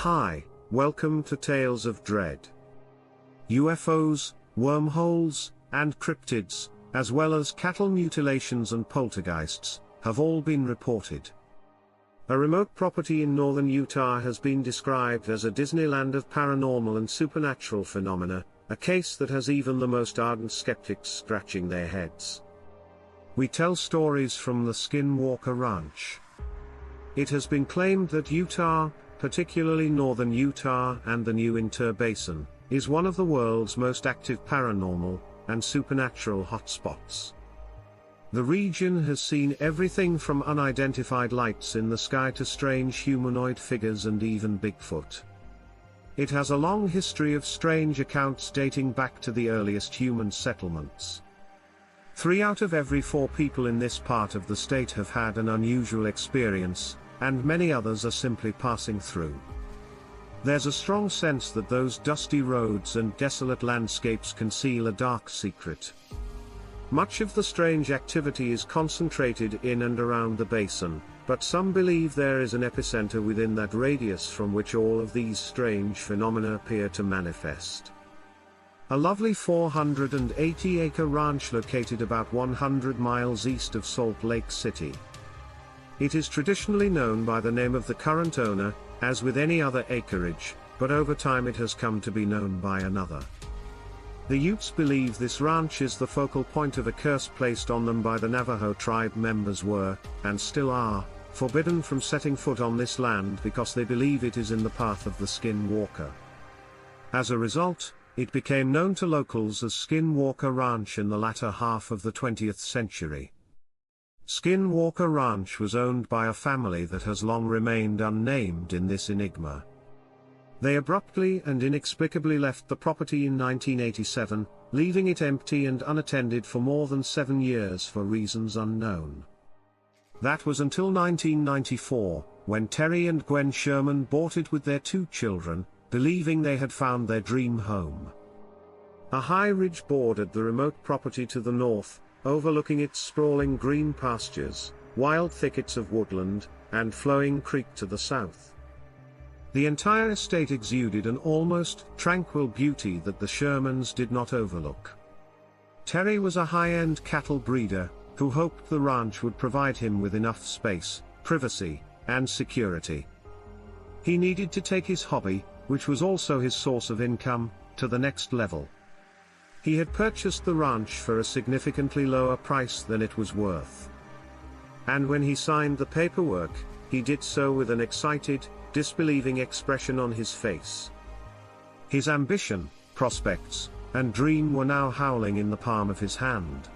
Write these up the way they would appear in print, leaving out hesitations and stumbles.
Hi, welcome to Tales of Dread. UFOs, wormholes, and cryptids, as well as cattle mutilations and poltergeists, have all been reported. A remote property in northern Utah has been described as a Disneyland of paranormal and supernatural phenomena, a case that has even the most ardent skeptics scratching their heads. We tell stories from the Skinwalker Ranch. It has been claimed that Utah, particularly northern Utah and the New Inter Basin, is one of the world's most active paranormal and supernatural hotspots. The region has seen everything from unidentified lights in the sky to strange humanoid figures and even Bigfoot. It has a long history of strange accounts dating back to the earliest human settlements. 3 out of every 4 people in this part of the state have had an unusual experience, and many others are simply passing through. There's a strong sense that those dusty roads and desolate landscapes conceal a dark secret. Much of the strange activity is concentrated in and around the basin, but some believe there is an epicenter within that radius from which all of these strange phenomena appear to manifest. A lovely 480-acre ranch located about 100 miles east of Salt Lake City. It is traditionally known by the name of the current owner, as with any other acreage, but over time it has come to be known by another. The Utes believe this ranch is the focal point of a curse placed on them by the Navajo tribe members were, and still are, forbidden from setting foot on this land because they believe it is in the path of the Skinwalker. As a result, it became known to locals as Skinwalker Ranch in the latter half of the 20th century. Skinwalker Ranch was owned by a family that has long remained unnamed in this enigma. They abruptly and inexplicably left the property in 1987, leaving it empty and unattended for more than 7 years for reasons unknown. That was until 1994, when Terry and Gwen Sherman bought it with their 2 children, believing they had found their dream home. A high ridge bordered the remote property to the north, overlooking its sprawling green pastures, wild thickets of woodland, and flowing creek to the south. The entire estate exuded an almost tranquil beauty that the Shermans did not overlook. Terry was a high-end cattle breeder, who hoped the ranch would provide him with enough space, privacy, and security. He needed to take his hobby, which was also his source of income, to the next level. He had purchased the ranch for a significantly lower price than it was worth. And when he signed the paperwork, he did so with an excited, disbelieving expression on his face. His ambition, prospects, and dream were now howling in the palm of his hand.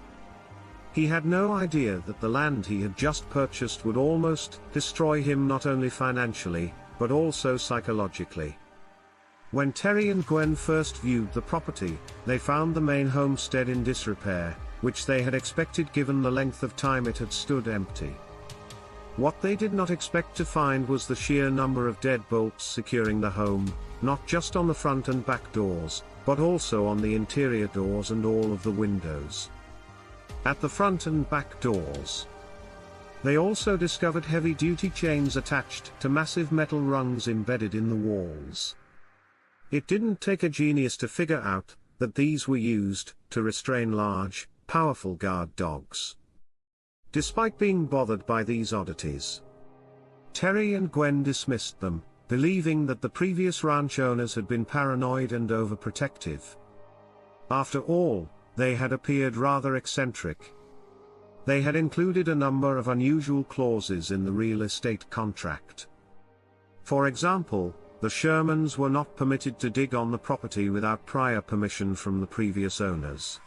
He had no idea that the land he had just purchased would almost destroy him not only financially, but also psychologically. When Terry and Gwen first viewed the property, they found the main homestead in disrepair, which they had expected given the length of time it had stood empty. What they did not expect to find was the sheer number of deadbolts securing the home, not just on the front and back doors, but also on the interior doors and all of the windows. At the front and back doors, they also discovered heavy-duty chains attached to massive metal rungs embedded in the walls. It didn't take a genius to figure out that these were used to restrain large, powerful guard dogs. Despite being bothered by these oddities, Terry and Gwen dismissed them, believing that the previous ranch owners had been paranoid and overprotective. After all, they had appeared rather eccentric. They had included a number of unusual clauses in the real estate contract. For example, the Shermans were not permitted to dig on the property without prior permission from the previous owners.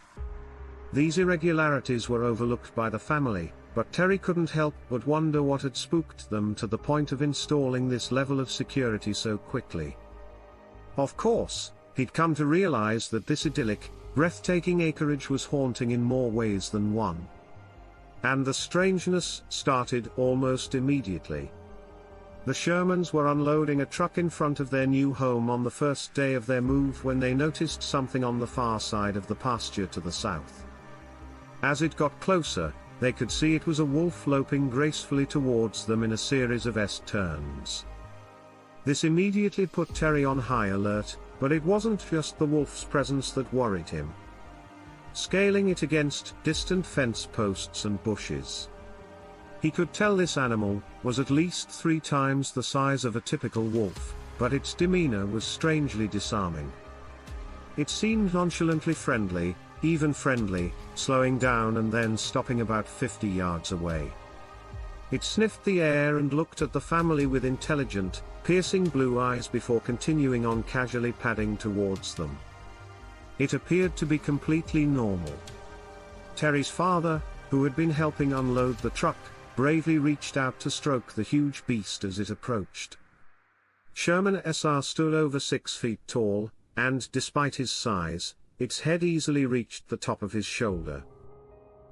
These irregularities were overlooked by the family, but Terry couldn't help but wonder what had spooked them to the point of installing this level of security so quickly. Of course, he'd come to realize that this idyllic, breathtaking acreage was haunting in more ways than one. And the strangeness started almost immediately. The Shermans were unloading a truck in front of their new home on the first day of their move when they noticed something on the far side of the pasture to the south. As it got closer, they could see it was a wolf loping gracefully towards them in a series of S-turns. This immediately put Terry on high alert, but it wasn't just the wolf's presence that worried him. Scaling it against distant fence posts and bushes, he could tell this animal was at least 3 times the size of a typical wolf, but its demeanor was strangely disarming. It seemed nonchalantly friendly, even friendly, slowing down and then stopping about 50 yards away. It sniffed the air and looked at the family with intelligent, piercing blue eyes before continuing on, casually padding towards them. It appeared to be completely normal. Terry's father, who had been helping unload the truck, bravely reached out to stroke the huge beast as it approached. Sherman SR stood over 6 feet tall, and despite his size, its head easily reached the top of his shoulder.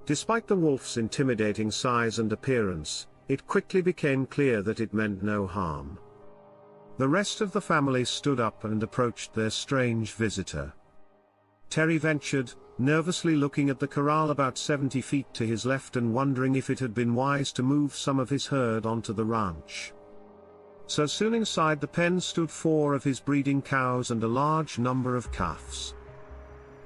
Despite the wolf's intimidating size and appearance, it quickly became clear that it meant no harm. The rest of the family stood up and approached their strange visitor. Terry ventured, nervously looking at the corral about 70 feet to his left and wondering if it had been wise to move some of his herd onto the ranch. So soon inside the pen stood 4 of his breeding cows and a large number of calves.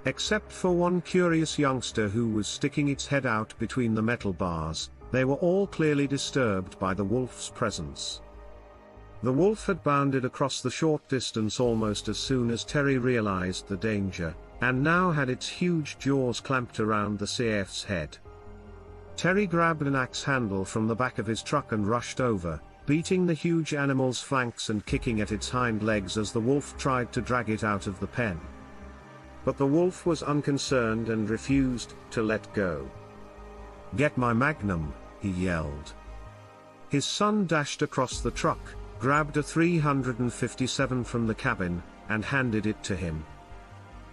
Except for one curious youngster who was sticking its head out between the metal bars, they were all clearly disturbed by the wolf's presence. The wolf had bounded across the short distance almost as soon as Terry realized the danger, and now had its huge jaws clamped around the CF's head. Terry grabbed an axe handle from the back of his truck and rushed over, beating the huge animal's flanks and kicking at its hind legs as the wolf tried to drag it out of the pen. But the wolf was unconcerned and refused to let go. "Get my magnum," he yelled. His son dashed across the truck, grabbed a 357 from the cabin, and handed it to him.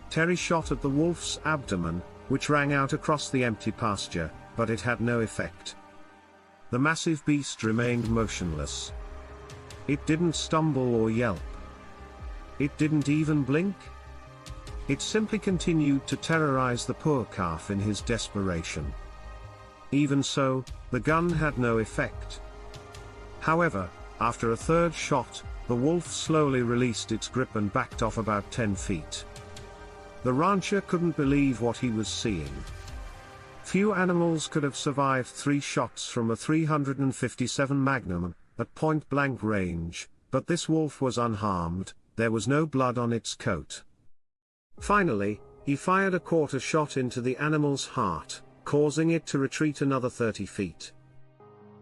Terry shot at the wolf's abdomen, which rang out across the empty pasture, but it had no effect. The massive beast remained motionless. It didn't stumble or yelp. It didn't even blink. It simply continued to terrorize the poor calf in his desperation. Even so, the gun had no effect. However, after a third shot, the wolf slowly released its grip and backed off about 10 feet. The rancher couldn't believe what he was seeing. Few animals could have survived 3 shots from a 357 Magnum at point-blank range, but this wolf was unharmed. There was no blood on its coat. Finally, he fired a quarter shot into the animal's heart, causing it to retreat another 30 feet.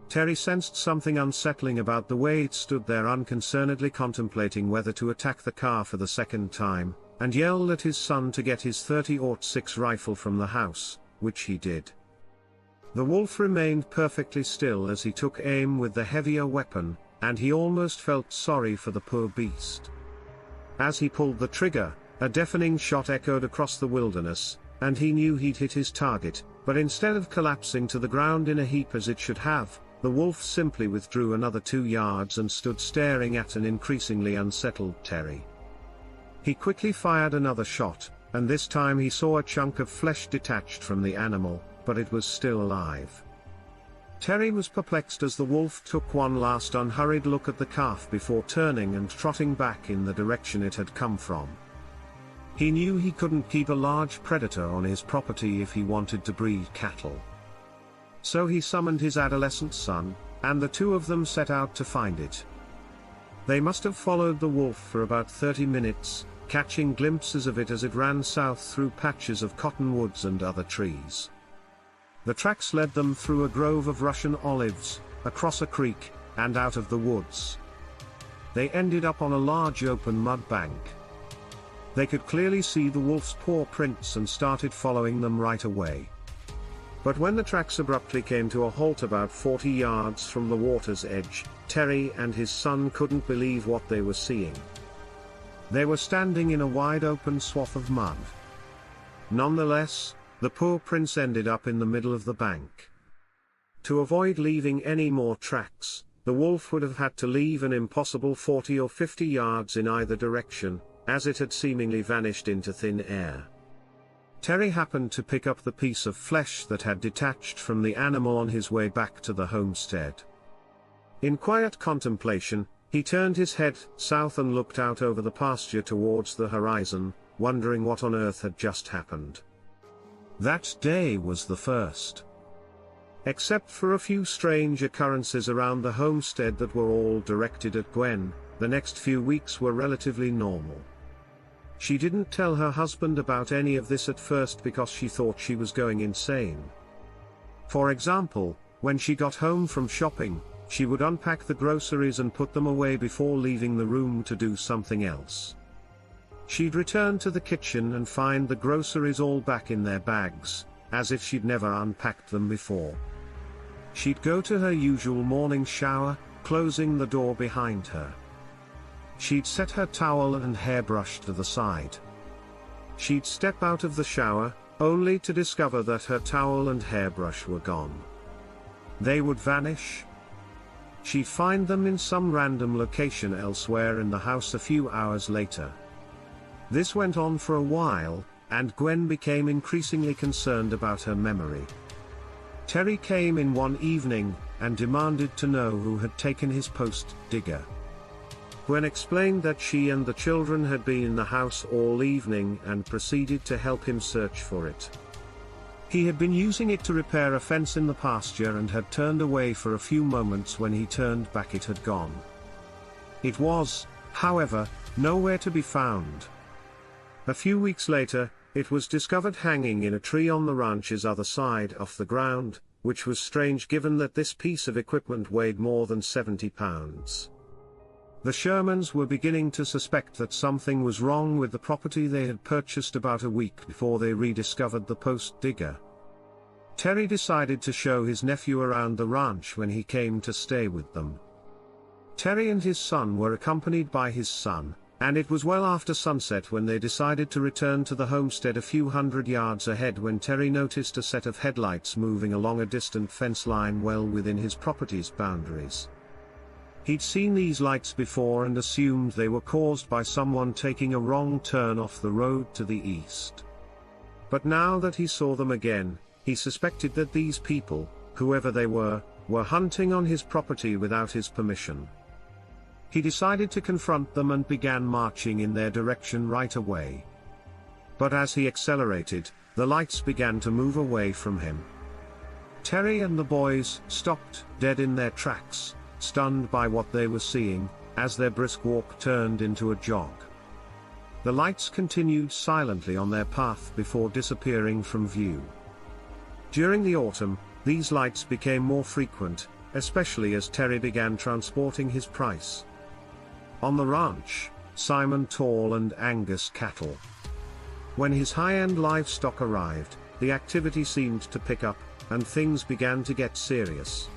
Terry sensed something unsettling about the way it stood there unconcernedly contemplating whether to attack the car for the second time, and yelled at his son to get his .30-06 rifle from the house, which he did. The wolf remained perfectly still as he took aim with the heavier weapon, and he almost felt sorry for the poor beast. As he pulled the trigger, a deafening shot echoed across the wilderness, and he knew he'd hit his target, but instead of collapsing to the ground in a heap as it should have, the wolf simply withdrew another 2 yards and stood staring at an increasingly unsettled Terry. He quickly fired another shot, and this time he saw a chunk of flesh detached from the animal, but it was still alive. Terry was perplexed as the wolf took one last unhurried look at the calf before turning and trotting back in the direction it had come from. He knew he couldn't keep a large predator on his property if he wanted to breed cattle. So he summoned his adolescent son, and the 2 of them set out to find it. They must have followed the wolf for about 30 minutes, catching glimpses of it as it ran south through patches of cottonwoods and other trees. The tracks led them through a grove of Russian olives, across a creek, and out of the woods. They ended up on a large open mud bank. They could clearly see the wolf's paw prints and started following them right away. But when the tracks abruptly came to a halt about 40 yards from the water's edge, Terry and his son couldn't believe what they were seeing. They were standing in a wide open swath of mud. Nonetheless, the paw prints ended up in the middle of the bank. To avoid leaving any more tracks, the wolf would have had to leave an impossible 40 or 50 yards in either direction, as it had seemingly vanished into thin air. Terry happened to pick up the piece of flesh that had detached from the animal on his way back to the homestead. In quiet contemplation, He turned his head south and looked out over the pasture towards the horizon, wondering what on earth had just happened. That day was the first. Except for a few strange occurrences around the homestead that were all directed at Gwen, the next few weeks were relatively normal. She didn't tell her husband about any of this at first because she thought she was going insane. For example, when she got home from shopping, she would unpack the groceries and put them away before leaving the room to do something else. She'd return to the kitchen and find the groceries all back in their bags, as if she'd never unpacked them before. She'd go to her usual morning shower, closing the door behind her. She'd set her towel and hairbrush to the side. She'd step out of the shower, only to discover that her towel and hairbrush were gone. They would vanish. She'd find them in some random location elsewhere in the house a few hours later. This went on for a while, and Gwen became increasingly concerned about her memory. Terry came in one evening, and demanded to know who had taken his post digger. Gwen explained that she and the children had been in the house all evening and proceeded to help him search for it. He had been using it to repair a fence in the pasture and had turned away for a few moments. When he turned back, it had gone. It was, however, nowhere to be found. A few weeks later, it was discovered hanging in a tree on the ranch's other side off the ground, which was strange given that this piece of equipment weighed more than 70 pounds. The Shermans were beginning to suspect that something was wrong with the property they had purchased about a week before they rediscovered the post digger. Terry decided to show his nephew around the ranch when he came to stay with them. Terry and his son were accompanied by his son, and it was well after sunset when they decided to return to the homestead a few hundred yards ahead when Terry noticed a set of headlights moving along a distant fence line well within his property's boundaries. He'd seen these lights before and assumed they were caused by someone taking a wrong turn off the road to the east. But now that he saw them again, he suspected that these people, whoever they were hunting on his property without his permission. He decided to confront them and began marching in their direction right away. But as he accelerated, the lights began to move away from him. Terry and the boys stopped dead in their tracks, stunned by what they were seeing, as their brisk walk turned into a jog. The lights continued silently on their path before disappearing from view. During the autumn, these lights became more frequent, especially as Terry began transporting his price. On the ranch, Simon Tall and Angus cattle. When his high-end livestock arrived, the activity seemed to pick up, and things began to get serious.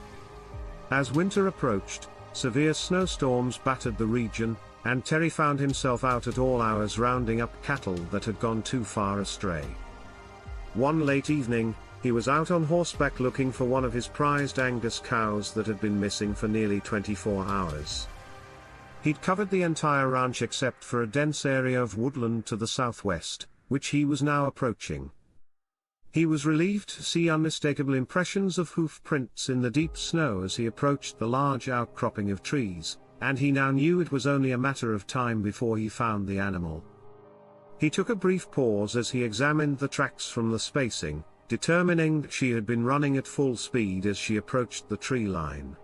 As winter approached, severe snowstorms battered the region, and Terry found himself out at all hours rounding up cattle that had gone too far astray. One late evening, he was out on horseback looking for one of his prized Angus cows that had been missing for nearly 24 hours. He'd covered the entire ranch except for a dense area of woodland to the southwest, which he was now approaching. He was relieved to see unmistakable impressions of hoof prints in the deep snow as he approached the large outcropping of trees, and he now knew it was only a matter of time before he found the animal. He took a brief pause as he examined the tracks from the spacing, determining that she had been running at full speed as she approached the tree line.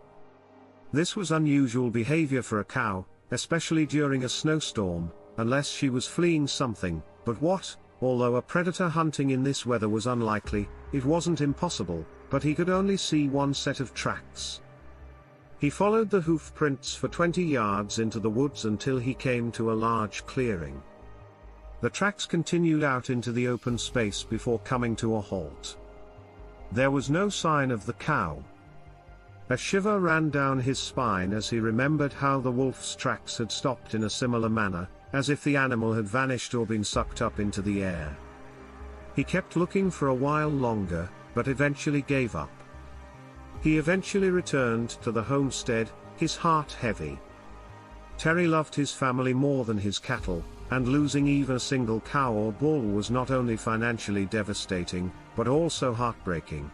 This was unusual behavior for a cow, especially during a snowstorm, unless she was fleeing something, but what? Although a predator hunting in this weather was unlikely, it wasn't impossible, but he could only see one set of tracks. He followed the hoof prints for 20 yards into the woods until he came to a large clearing. The tracks continued out into the open space before coming to a halt. There was no sign of the cow. A shiver ran down his spine as he remembered how the wolf's tracks had stopped in a similar manner, as if the animal had vanished or been sucked up into the air. He kept looking for a while longer, but eventually gave up. He eventually returned to the homestead, his heart heavy. Terry loved his family more than his cattle, and losing even a single cow or bull was not only financially devastating, but also heartbreaking.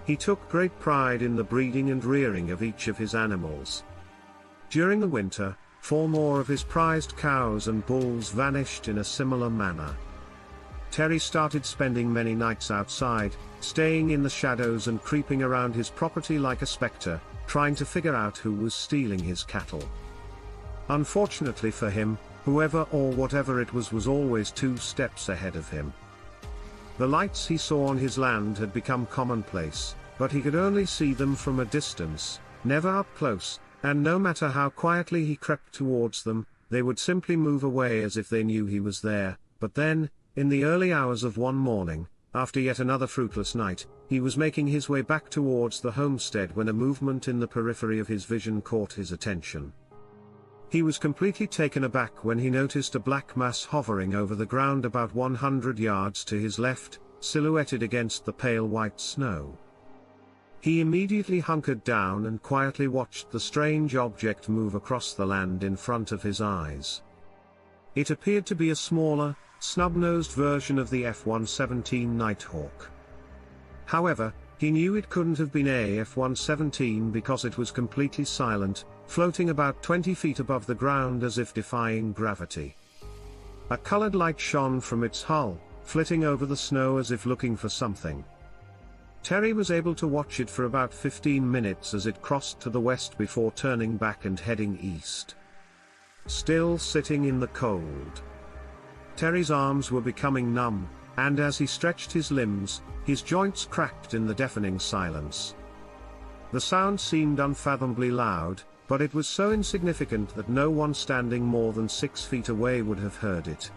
He took great pride in the breeding and rearing of each of his animals. During the winter, 4 more of his prized cows and bulls vanished in a similar manner. Terry started spending many nights outside, staying in the shadows and creeping around his property like a specter, trying to figure out who was stealing his cattle. Unfortunately for him, whoever or whatever it was always 2 steps ahead of him. The lights he saw on his land had become commonplace, but he could only see them from a distance, never up close, and no matter how quietly he crept towards them, they would simply move away as if they knew he was there. But then, in the early hours of one morning, after yet another fruitless night, he was making his way back towards the homestead when a movement in the periphery of his vision caught his attention. He was completely taken aback when he noticed a black mass hovering over the ground about 100 yards to his left, silhouetted against the pale white snow. He immediately hunkered down and quietly watched the strange object move across the land in front of his eyes. It appeared to be a smaller, snub-nosed version of the F-117 Nighthawk. However, he knew it couldn't have been a F-117 because it was completely silent, floating about 20 feet above the ground as if defying gravity. A colored light shone from its hull, flitting over the snow as if looking for something. Terry was able to watch it for about 15 minutes as it crossed to the west before turning back and heading east. Still sitting in the cold, Terry's arms were becoming numb, and as he stretched his limbs, his joints cracked in the deafening silence. The sound seemed unfathomably loud, but it was so insignificant that no one standing more than 6 feet away would have heard it.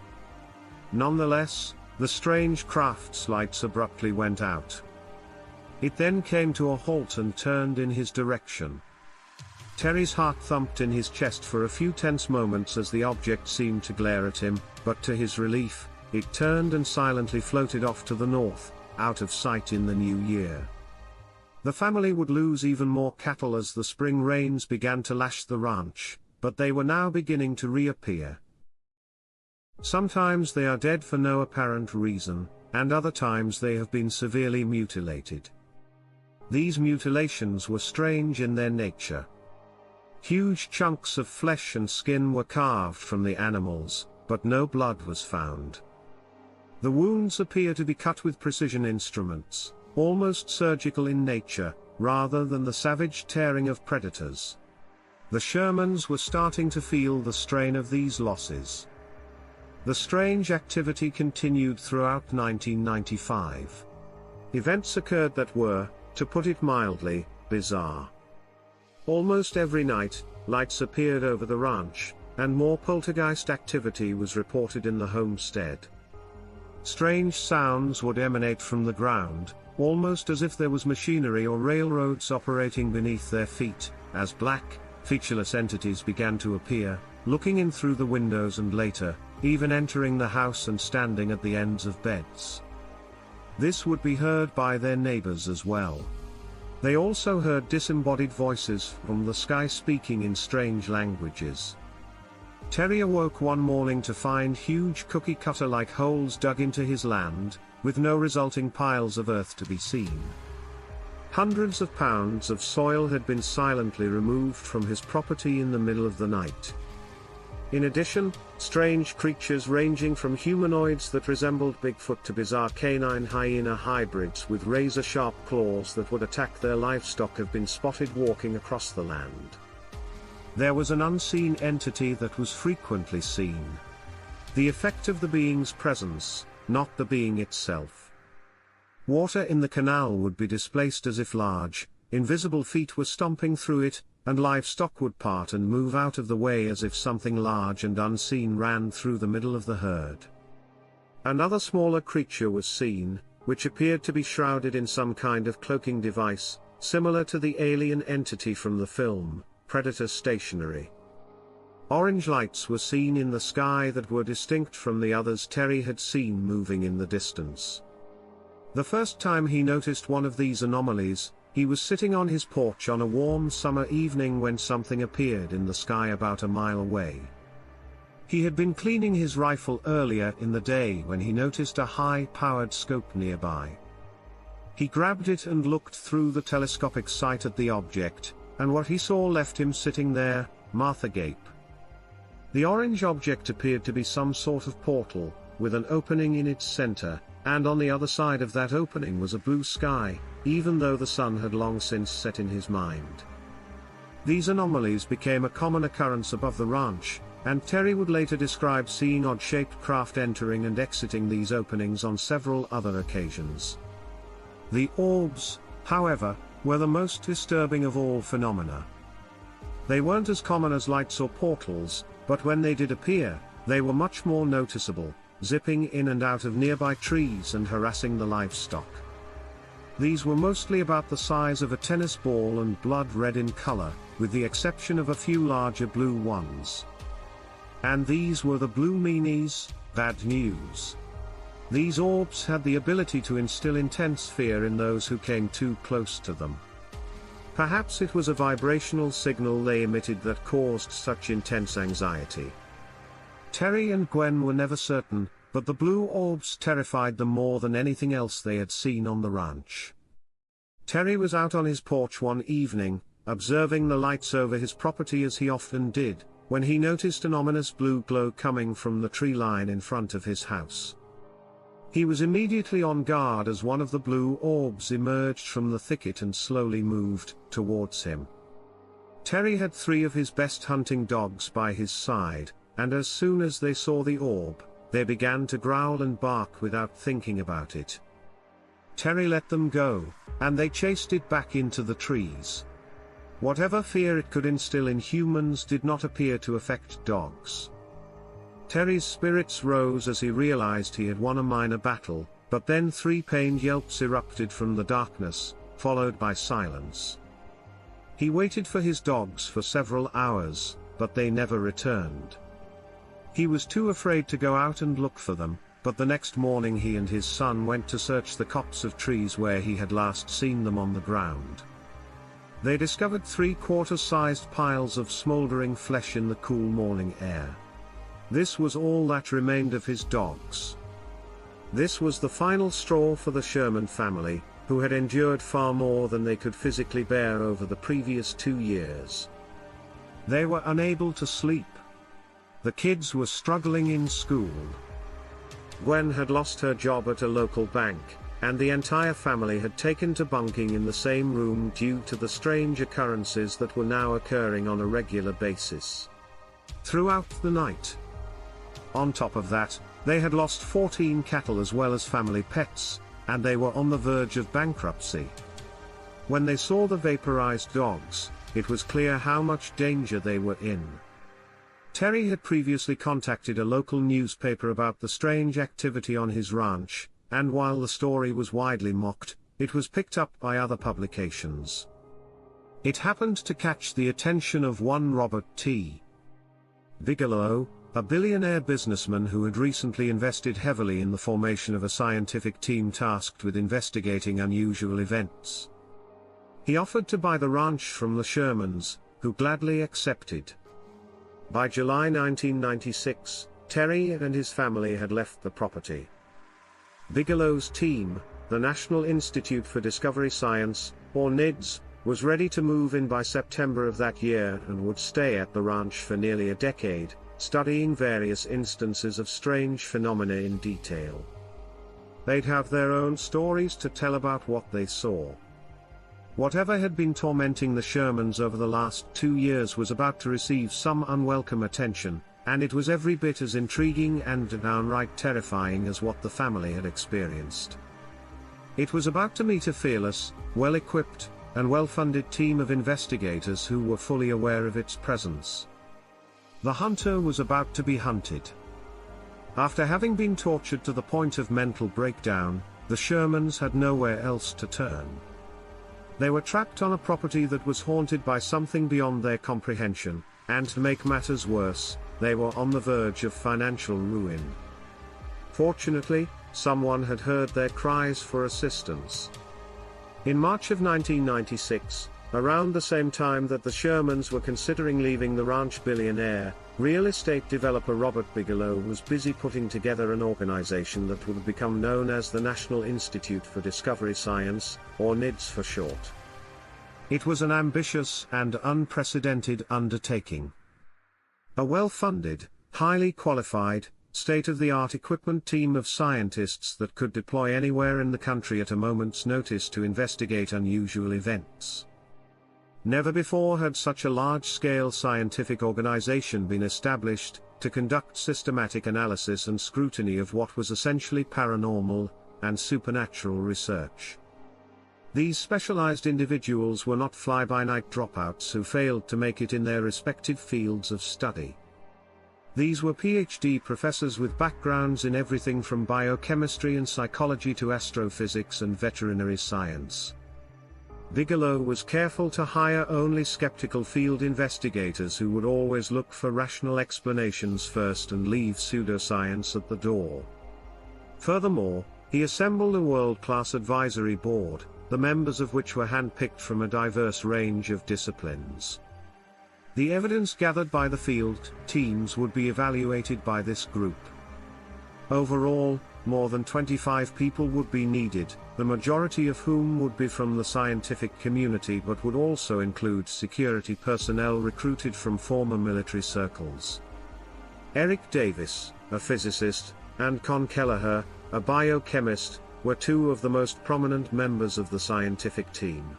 Nonetheless, the strange craft's lights abruptly went out. It then came to a halt and turned in his direction. Terry's heart thumped in his chest for a few tense moments as the object seemed to glare at him, but to his relief, it turned and silently floated off to the north, out of sight in the new year. The family would lose even more cattle as the spring rains began to lash the ranch, but they were now beginning to reappear. Sometimes they are dead for no apparent reason, and other times they have been severely mutilated. These mutilations were strange in their nature. Huge chunks of flesh and skin were carved from the animals, but no blood was found. The wounds appear to be cut with precision instruments, almost surgical in nature, rather than the savage tearing of predators. The Shermans were starting to feel the strain of these losses. The strange activity continued throughout 1995. Events occurred that were, to put it mildly, bizarre. Almost every night, lights appeared over the ranch, and more poltergeist activity was reported in the homestead. Strange sounds would emanate from the ground, almost as if there was machinery or railroads operating beneath their feet, as black, featureless entities began to appear, looking in through the windows and later, even entering the house and standing at the ends of beds. This would be heard by their neighbors as well. They also heard disembodied voices from the sky speaking in strange languages. Terry awoke one morning to find huge cookie-cutter-like holes dug into his land, with no resulting piles of earth to be seen. Hundreds of pounds of soil had been silently removed from his property in the middle of the night. In addition, strange creatures ranging from humanoids that resembled Bigfoot to bizarre canine hyena hybrids with razor-sharp claws that would attack their livestock have been spotted walking across the land. There was an unseen entity that was frequently seen. The effect of the being's presence, not the being itself. Water in the canal would be displaced as if large, invisible feet were stomping through it, and livestock would part and move out of the way as if something large and unseen ran through the middle of the herd. Another smaller creature was seen, which appeared to be shrouded in some kind of cloaking device, similar to the alien entity from the film, Predator Stationary. Orange lights were seen in the sky that were distinct from the others Terry had seen moving in the distance. The first time he noticed one of these anomalies, he was sitting on his porch on a warm summer evening when something appeared in the sky about a mile away. He had been cleaning his rifle earlier in the day when he noticed a high-powered scope nearby. He grabbed it and looked through the telescopic sight at the object, and what he saw left him sitting there, Martha Gape. The orange object appeared to be some sort of portal, with an opening in its center, and on the other side of that opening was a blue sky, even though the sun had long since set in his mind. These anomalies became a common occurrence above the ranch, and Terry would later describe seeing odd-shaped craft entering and exiting these openings on several other occasions. The orbs, however, were the most disturbing of all phenomena. They weren't as common as lights or portals, but when they did appear, they were much more noticeable, zipping in and out of nearby trees and harassing the livestock. These were mostly about the size of a tennis ball and blood red in color, with the exception of a few larger blue ones. And these were the blue meanies, bad news. These orbs had the ability to instill intense fear in those who came too close to them. Perhaps it was a vibrational signal they emitted that caused such intense anxiety. Terry and Gwen were never certain, but the blue orbs terrified them more than anything else they had seen on the ranch. Terry was out on his porch one evening, observing the lights over his property as he often did, when he noticed an ominous blue glow coming from the tree line in front of his house. He was immediately on guard as one of the blue orbs emerged from the thicket and slowly moved towards him. Terry had 3 of his best hunting dogs by his side, and as soon as they saw the orb, they began to growl and bark without thinking about it. Terry let them go, and they chased it back into the trees. Whatever fear it could instill in humans did not appear to affect dogs. Terry's spirits rose as he realized he had won a minor battle, but then 3 pained yelps erupted from the darkness, followed by silence. He waited for his dogs for several hours, but they never returned. He was too afraid to go out and look for them, but the next morning he and his son went to search the copse of trees where he had last seen them on the ground. They discovered 3-quarter-sized piles of smoldering flesh in the cool morning air. This was all that remained of his dogs. This was the final straw for the Sherman family, who had endured far more than they could physically bear over the previous 2 years. They were unable to sleep. The kids were struggling in school. Gwen had lost her job at a local bank, and the entire family had taken to bunking in the same room due to the strange occurrences that were now occurring on a regular basis throughout the night. On top of that, they had lost 14 cattle as well as family pets, and they were on the verge of bankruptcy. When they saw the vaporized dogs, it was clear how much danger they were in. Terry had previously contacted a local newspaper about the strange activity on his ranch, and while the story was widely mocked, it was picked up by other publications. It happened to catch the attention of one Robert T. Bigelow, a billionaire businessman who had recently invested heavily in the formation of a scientific team tasked with investigating unusual events. He offered to buy the ranch from the Shermans, who gladly accepted. By July 1996, Terry and his family had left the property. Bigelow's team, the National Institute for Discovery Science, or NIDS, was ready to move in by September of that year and would stay at the ranch for nearly a decade, studying various instances of strange phenomena in detail. They'd have their own stories to tell about what they saw. Whatever had been tormenting the Shermans over the last 2 years was about to receive some unwelcome attention, and it was every bit as intriguing and downright terrifying as what the family had experienced. It was about to meet a fearless, well-equipped, and well-funded team of investigators who were fully aware of its presence. The hunter was about to be hunted. After having been tortured to the point of mental breakdown, the Shermans had nowhere else to turn. They were trapped on a property that was haunted by something beyond their comprehension, and to make matters worse, they were on the verge of financial ruin. Fortunately, someone had heard their cries for assistance. In March of 1996, around the same time that the Shermans were considering leaving the ranch, billionaire, real estate developer Robert Bigelow was busy putting together an organization that would become known as the National Institute for Discovery Science, or NIDS for short. It was an ambitious and unprecedented undertaking. A well-funded, highly qualified, state-of-the-art equipment team of scientists that could deploy anywhere in the country at a moment's notice to investigate unusual events. Never before had such a large-scale scientific organization been established, to conduct systematic analysis and scrutiny of what was essentially paranormal and supernatural research. These specialized individuals were not fly-by-night dropouts who failed to make it in their respective fields of study. These were PhD professors with backgrounds in everything from biochemistry and psychology to astrophysics and veterinary science. Bigelow was careful to hire only skeptical field investigators who would always look for rational explanations first and leave pseudoscience at the door. Furthermore, he assembled a world-class advisory board, the members of which were handpicked from a diverse range of disciplines. The evidence gathered by the field teams would be evaluated by this group. Overall, more than 25 people would be needed, the majority of whom would be from the scientific community but would also include security personnel recruited from former military circles. Eric Davis, a physicist, and Con Kelleher, a biochemist, were two of the most prominent members of the scientific team.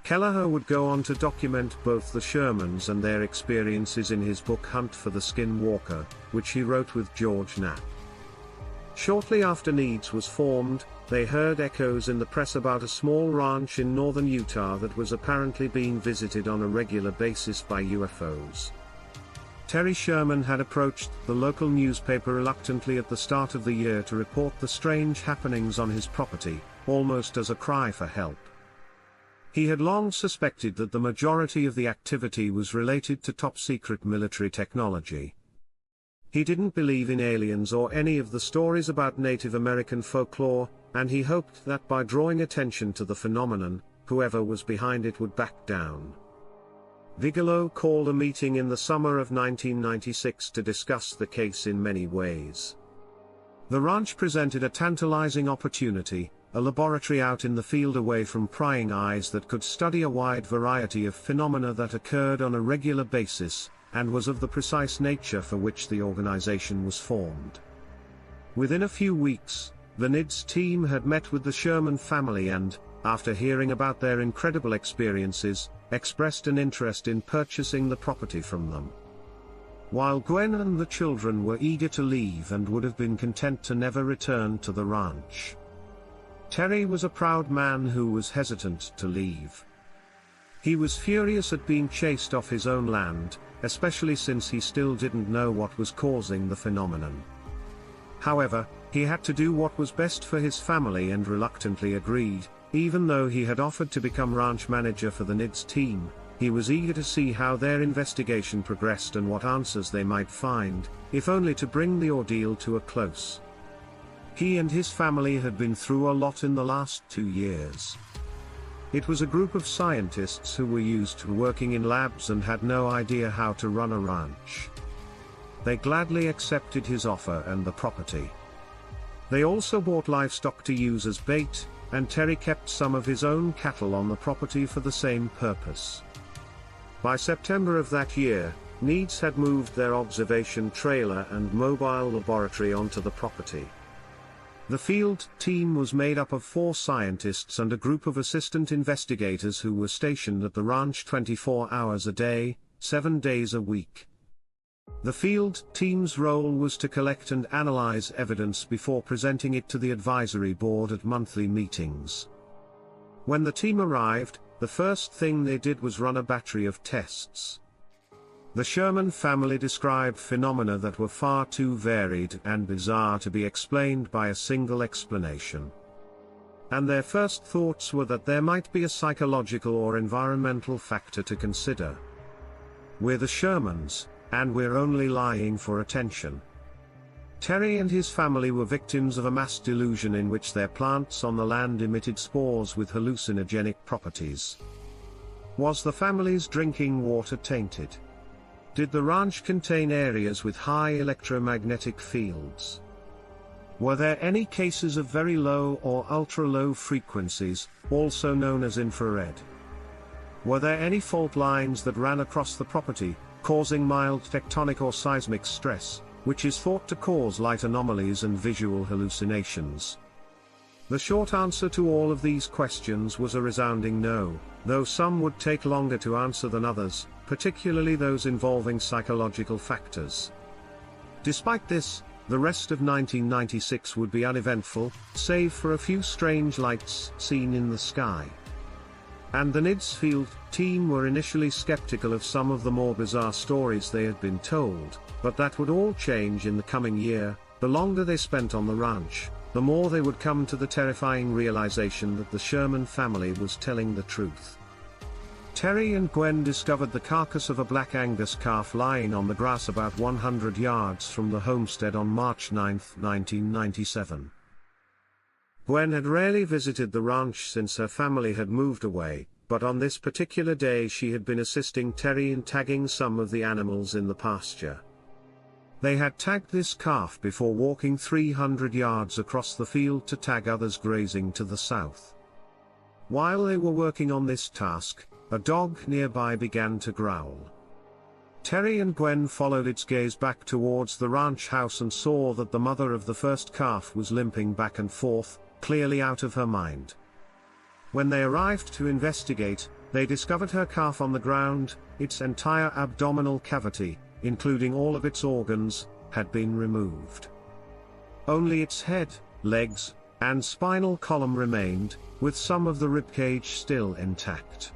Kelleher would go on to document both the Shermans and their experiences in his book Hunt for the Skinwalker, which he wrote with George Knapp. Shortly after NEADS was formed, they heard echoes in the press about a small ranch in northern Utah that was apparently being visited on a regular basis by UFOs. Terry Sherman had approached the local newspaper reluctantly at the start of the year to report the strange happenings on his property, almost as a cry for help. He had long suspected that the majority of the activity was related to top-secret military technology. He didn't believe in aliens or any of the stories about Native American folklore, and he hoped that by drawing attention to the phenomenon, whoever was behind it would back down. Bigelow called a meeting in the summer of 1996 to discuss the case in many ways. The ranch presented a tantalizing opportunity, a laboratory out in the field away from prying eyes that could study a wide variety of phenomena that occurred on a regular basis, and was of the precise nature for which the organization was formed. Within a few weeks, the NIDS team had met with the Sherman family and, after hearing about their incredible experiences, expressed an interest in purchasing the property from them. While Gwen and the children were eager to leave and would have been content to never return to the ranch, Terry was a proud man who was hesitant to leave. He was furious at being chased off his own land, especially since he still didn't know what was causing the phenomenon. However, he had to do what was best for his family and reluctantly agreed. Even though he had offered to become ranch manager for the NIDS team, he was eager to see how their investigation progressed and what answers they might find, if only to bring the ordeal to a close. He and his family had been through a lot in the last 2 years. It was a group of scientists who were used to working in labs and had no idea how to run a ranch. They gladly accepted his offer and the property. They also bought livestock to use as bait, and Terry kept some of his own cattle on the property for the same purpose. By September of that year, NEADS had moved their observation trailer and mobile laboratory onto the property. The field team was made up of 4 scientists and a group of assistant investigators who were stationed at the ranch 24 hours a day, 7 days a week. The field team's role was to collect and analyze evidence before presenting it to the advisory board at monthly meetings. When the team arrived, the first thing they did was run a battery of tests. The Sherman family described phenomena that were far too varied and bizarre to be explained by a single explanation. And their first thoughts were that there might be a psychological or environmental factor to consider. We're the Shermans, and we're only lying for attention. Terry and his family were victims of a mass delusion in which their plants on the land emitted spores with hallucinogenic properties. Was the family's drinking water tainted? Did the ranch contain areas with high electromagnetic fields? Were there any cases of very low or ultra-low frequencies, also known as infrared? Were there any fault lines that ran across the property, causing mild tectonic or seismic stress, which is thought to cause light anomalies and visual hallucinations. The short answer to all of these questions was a resounding no, though some would take longer to answer than others, particularly those involving psychological factors. Despite this, the rest of 1996 would be uneventful, save for a few strange lights seen in the sky. And the Nidsfield team were initially skeptical of some of the more bizarre stories they had been told, but that would all change in the coming year. The longer they spent on the ranch, the more they would come to the terrifying realization that the Sherman family was telling the truth. Terry and Gwen discovered the carcass of a black Angus calf lying on the grass about 100 yards from the homestead on March 9, 1997. Gwen had rarely visited the ranch since her family had moved away, but on this particular day she had been assisting Terry in tagging some of the animals in the pasture. They had tagged this calf before walking 300 yards across the field to tag others grazing to the south. While they were working on this task, a dog nearby began to growl. Terry and Gwen followed its gaze back towards the ranch house and saw that the mother of the first calf was limping back and forth, clearly out of her mind. When they arrived to investigate, they discovered her calf on the ground. Its entire abdominal cavity, including all of its organs, had been removed. Only its head, legs, and spinal column remained, with some of the ribcage still intact.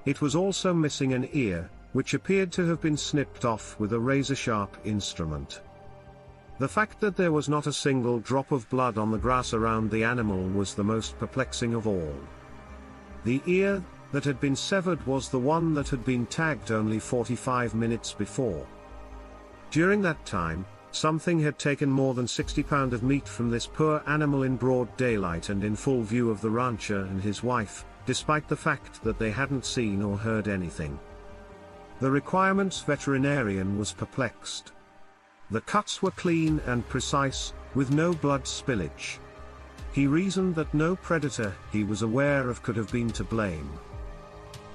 It was also missing an ear, which appeared to have been snipped off with a razor-sharp instrument. The fact that there was not a single drop of blood on the grass around the animal was the most perplexing of all. The ear that had been severed was the one that had been tagged only 45 minutes before. During that time, something had taken more than 60 pounds of meat from this poor animal in broad daylight and in full view of the rancher and his wife, despite the fact that they hadn't seen or heard anything. The requirements veterinarian was perplexed. The cuts were clean and precise, with no blood spillage. He reasoned that no predator he was aware of could have been to blame.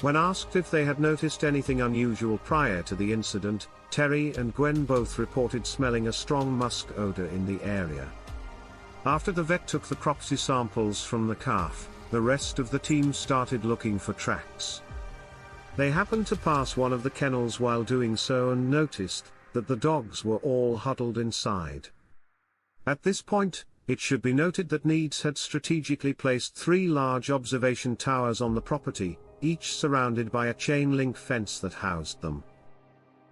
When asked if they had noticed anything unusual prior to the incident, Terry and Gwen both reported smelling a strong musk odor in the area. After the vet took the cropsy samples from the calf, the rest of the team started looking for tracks. They happened to pass one of the kennels while doing so and noticed that the dogs were all huddled inside. At this point, it should be noted that Needs had strategically placed 3 large observation towers on the property, each surrounded by a chain-link fence that housed them.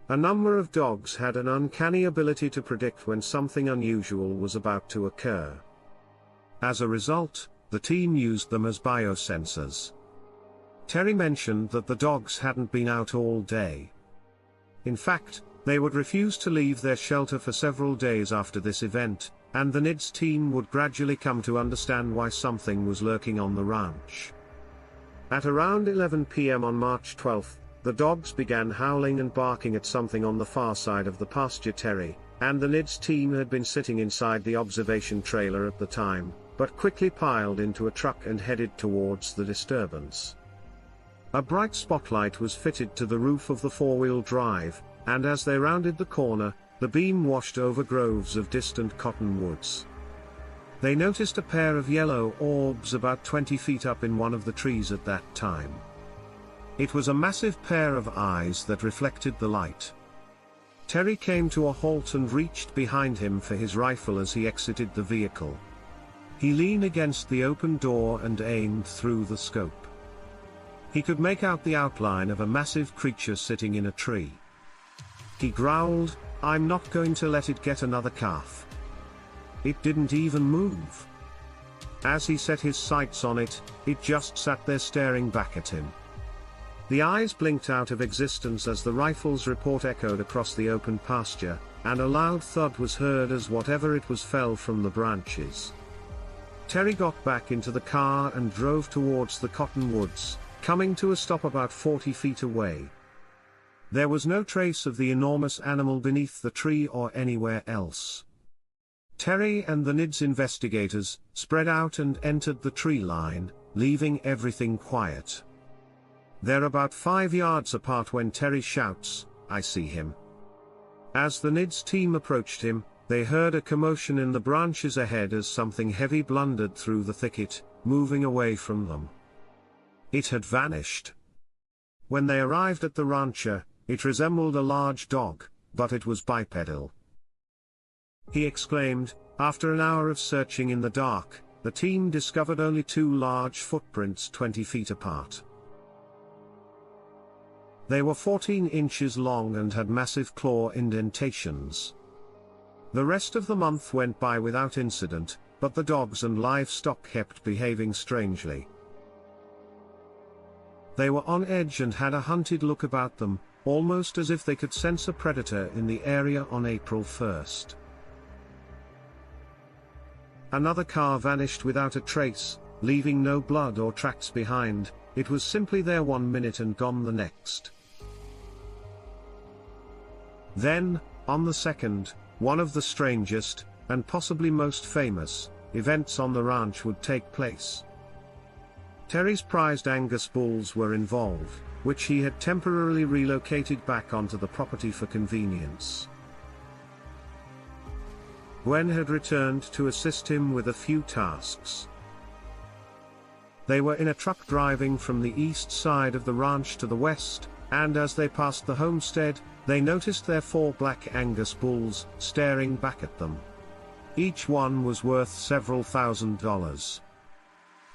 A number of dogs had an uncanny ability to predict when something unusual was about to occur. As a result, the team used them as biosensors. Terry mentioned that the dogs hadn't been out all day. In fact, they would refuse to leave their shelter for several days after this event, and the NIDS team would gradually come to understand why something was lurking on the ranch. At around 11 p.m. on March 12, the dogs began howling and barking at something on the far side of the pasture. Terry and the NIDS team had been sitting inside the observation trailer at the time, but quickly piled into a truck and headed towards the disturbance. A bright spotlight was fitted to the roof of the four-wheel drive, and as they rounded the corner, the beam washed over groves of distant cottonwoods. They noticed a pair of yellow orbs about 20 feet up in one of the trees at that time. It was a massive pair of eyes that reflected the light. Terry came to a halt and reached behind him for his rifle as he exited the vehicle. He leaned against the open door and aimed through the scope. He could make out the outline of a massive creature sitting in a tree. He growled, "I'm not going to let it get another calf." It didn't even move. As he set his sights on it, it just sat there staring back at him. The eyes blinked out of existence as the rifle's report echoed across the open pasture, and a loud thud was heard as whatever it was fell from the branches. Terry got back into the car and drove towards the cottonwoods, coming to a stop about 40 feet away. There was no trace of the enormous animal beneath the tree or anywhere else. Terry and the NIDS investigators spread out and entered the tree line, leaving everything quiet. They're about 5 yards apart when Terry shouts, I see him." As the NIDS team approached him, they heard a commotion in the branches ahead as something heavy blundered through the thicket, moving away from them. It had vanished. When they arrived at the rancher, it resembled a large dog, but it was bipedal. He exclaimed. After an hour of searching in the dark, the team discovered only 2 large footprints 20 feet apart. They were 14 inches long and had massive claw indentations. The rest of the month went by without incident, but the dogs and livestock kept behaving strangely. They were on edge and had a hunted look about them, almost as if they could sense a predator in the area on April 1st. Another car vanished without a trace, leaving no blood or tracks behind. It was simply there 1 minute and gone the next. Then, on the 2nd, one of the strangest, and possibly most famous, events on the ranch would take place. Terry's prized Angus bulls were involved, which he had temporarily relocated back onto the property for convenience. Gwen had returned to assist him with a few tasks. They were in a truck driving from the east side of the ranch to the west, and as they passed the homestead, they noticed their 4 black Angus bulls staring back at them. Each one was worth several $1,000s.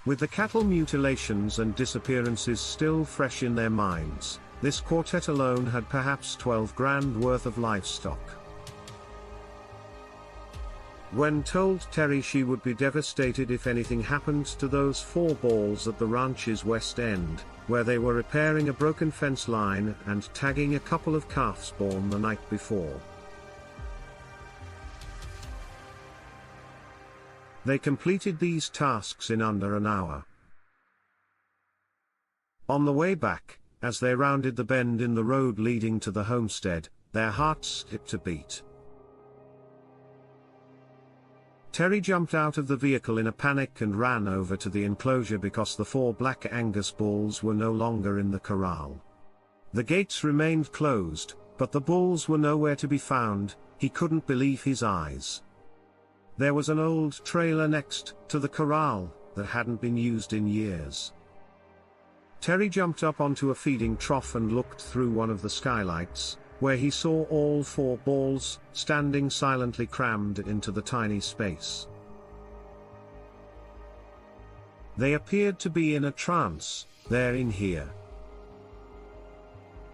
With the cattle mutilations and disappearances still fresh in their minds, this quartet alone had perhaps 12 grand worth of livestock. Gwen told Terry she would be devastated if anything happened to those 4 balls at the ranch's west end, where they were repairing a broken fence line and tagging a couple of calves born the night before. They completed these tasks in under an hour. On the way back, as they rounded the bend in the road leading to the homestead, their hearts skipped a beat. Terry jumped out of the vehicle in a panic and ran over to the enclosure because the 4 black Angus bulls were no longer in the corral. The gates remained closed, but the bulls were nowhere to be found. He couldn't believe his eyes. There was an old trailer next to the corral that hadn't been used in years. Terry jumped up onto a feeding trough and looked through one of the skylights, where he saw all 4 balls standing silently crammed into the tiny space. They appeared to be in a trance. "They're in here,"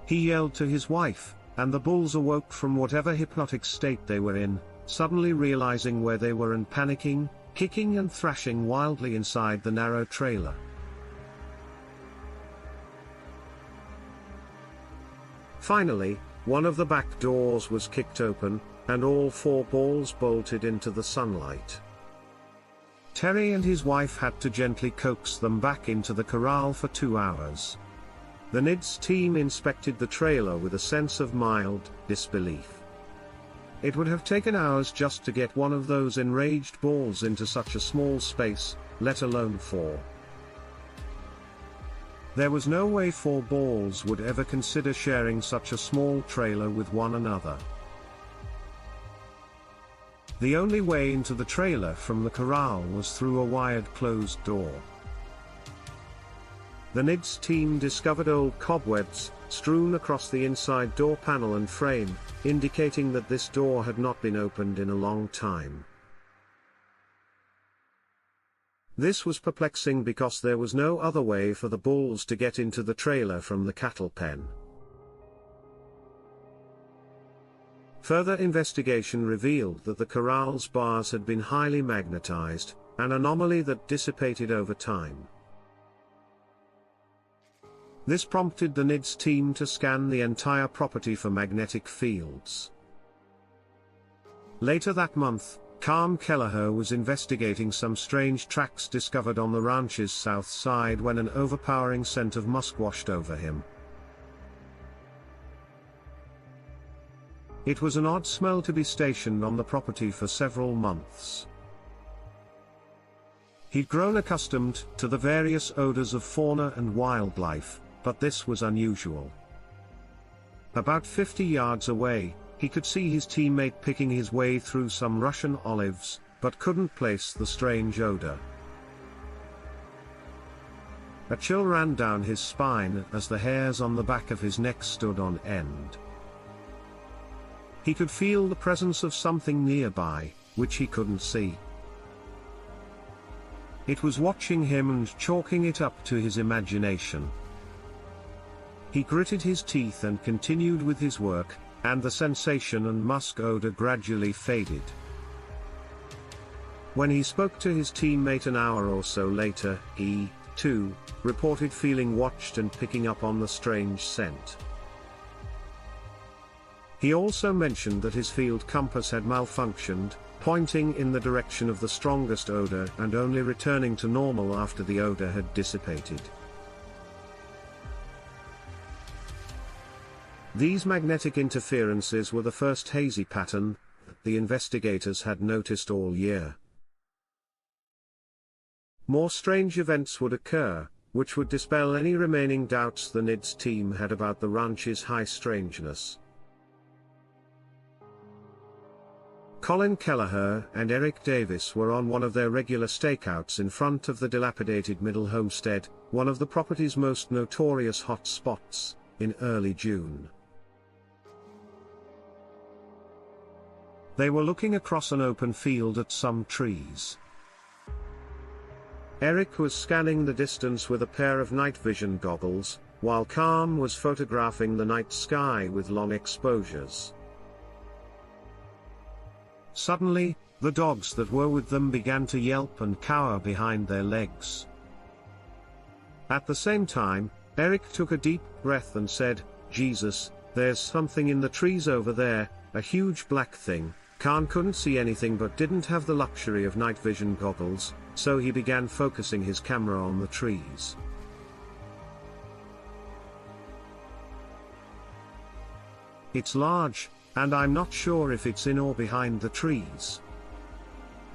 he yelled to his wife, and the bulls awoke from whatever hypnotic state they were in, suddenly realizing where they were and panicking, kicking and thrashing wildly inside the narrow trailer. Finally, one of the back doors was kicked open, and all 4 balls bolted into the sunlight. Terry and his wife had to gently coax them back into the corral for 2 hours. The NIDS team inspected the trailer with a sense of mild disbelief. It would have taken hours just to get one of those enraged balls into such a small space, let alone 4. There was no way 4 balls would ever consider sharing such a small trailer with one another. The only way into the trailer from the corral was through a wired closed door. The NIDS team discovered old cobwebs strewn across the inside door panel and frame, indicating that this door had not been opened in a long time. This was perplexing because there was no other way for the bulls to get into the trailer from the cattle pen. Further investigation revealed that the corral's bars had been highly magnetized, an anomaly that dissipated over time. This prompted the NIDS team to scan the entire property for magnetic fields. Later that month, Calm Kelleher was investigating some strange tracks discovered on the ranch's south side when an overpowering scent of musk washed over him. It was an odd smell to be stationed on the property for several months. He'd grown accustomed to the various odors of fauna and wildlife, but this was unusual. About 50 yards away, he could see his teammate picking his way through some Russian olives, but couldn't place the strange odor. A chill ran down his spine as the hairs on the back of his neck stood on end. He could feel the presence of something nearby, which he couldn't see. It was watching him and chalking it up to his imagination. He gritted his teeth and continued with his work, and the sensation and musk odor gradually faded. When he spoke to his teammate an hour or so later, he, too, reported feeling watched and picking up on the strange scent. He also mentioned that his field compass had malfunctioned, pointing in the direction of the strongest odor and only returning to normal after the odor had dissipated. These magnetic interferences were the first hazy pattern that the investigators had noticed all year. More strange events would occur, which would dispel any remaining doubts the NIDS team had about the ranch's high strangeness. Colin Kelleher and Eric Davis were on one of their regular stakeouts in front of the dilapidated Middle Homestead, one of the property's most notorious hot spots, in early June. They were looking across an open field at some trees. Eric was scanning the distance with a pair of night vision goggles, while Calm was photographing the night sky with long exposures. Suddenly, the dogs that were with them began to yelp and cower behind their legs. At the same time, Eric took a deep breath and said, "Jesus, there's something in the trees over there, a huge black thing." Khan couldn't see anything but didn't have the luxury of night vision goggles, so he began focusing his camera on the trees. "It's large, and I'm not sure if it's in or behind the trees."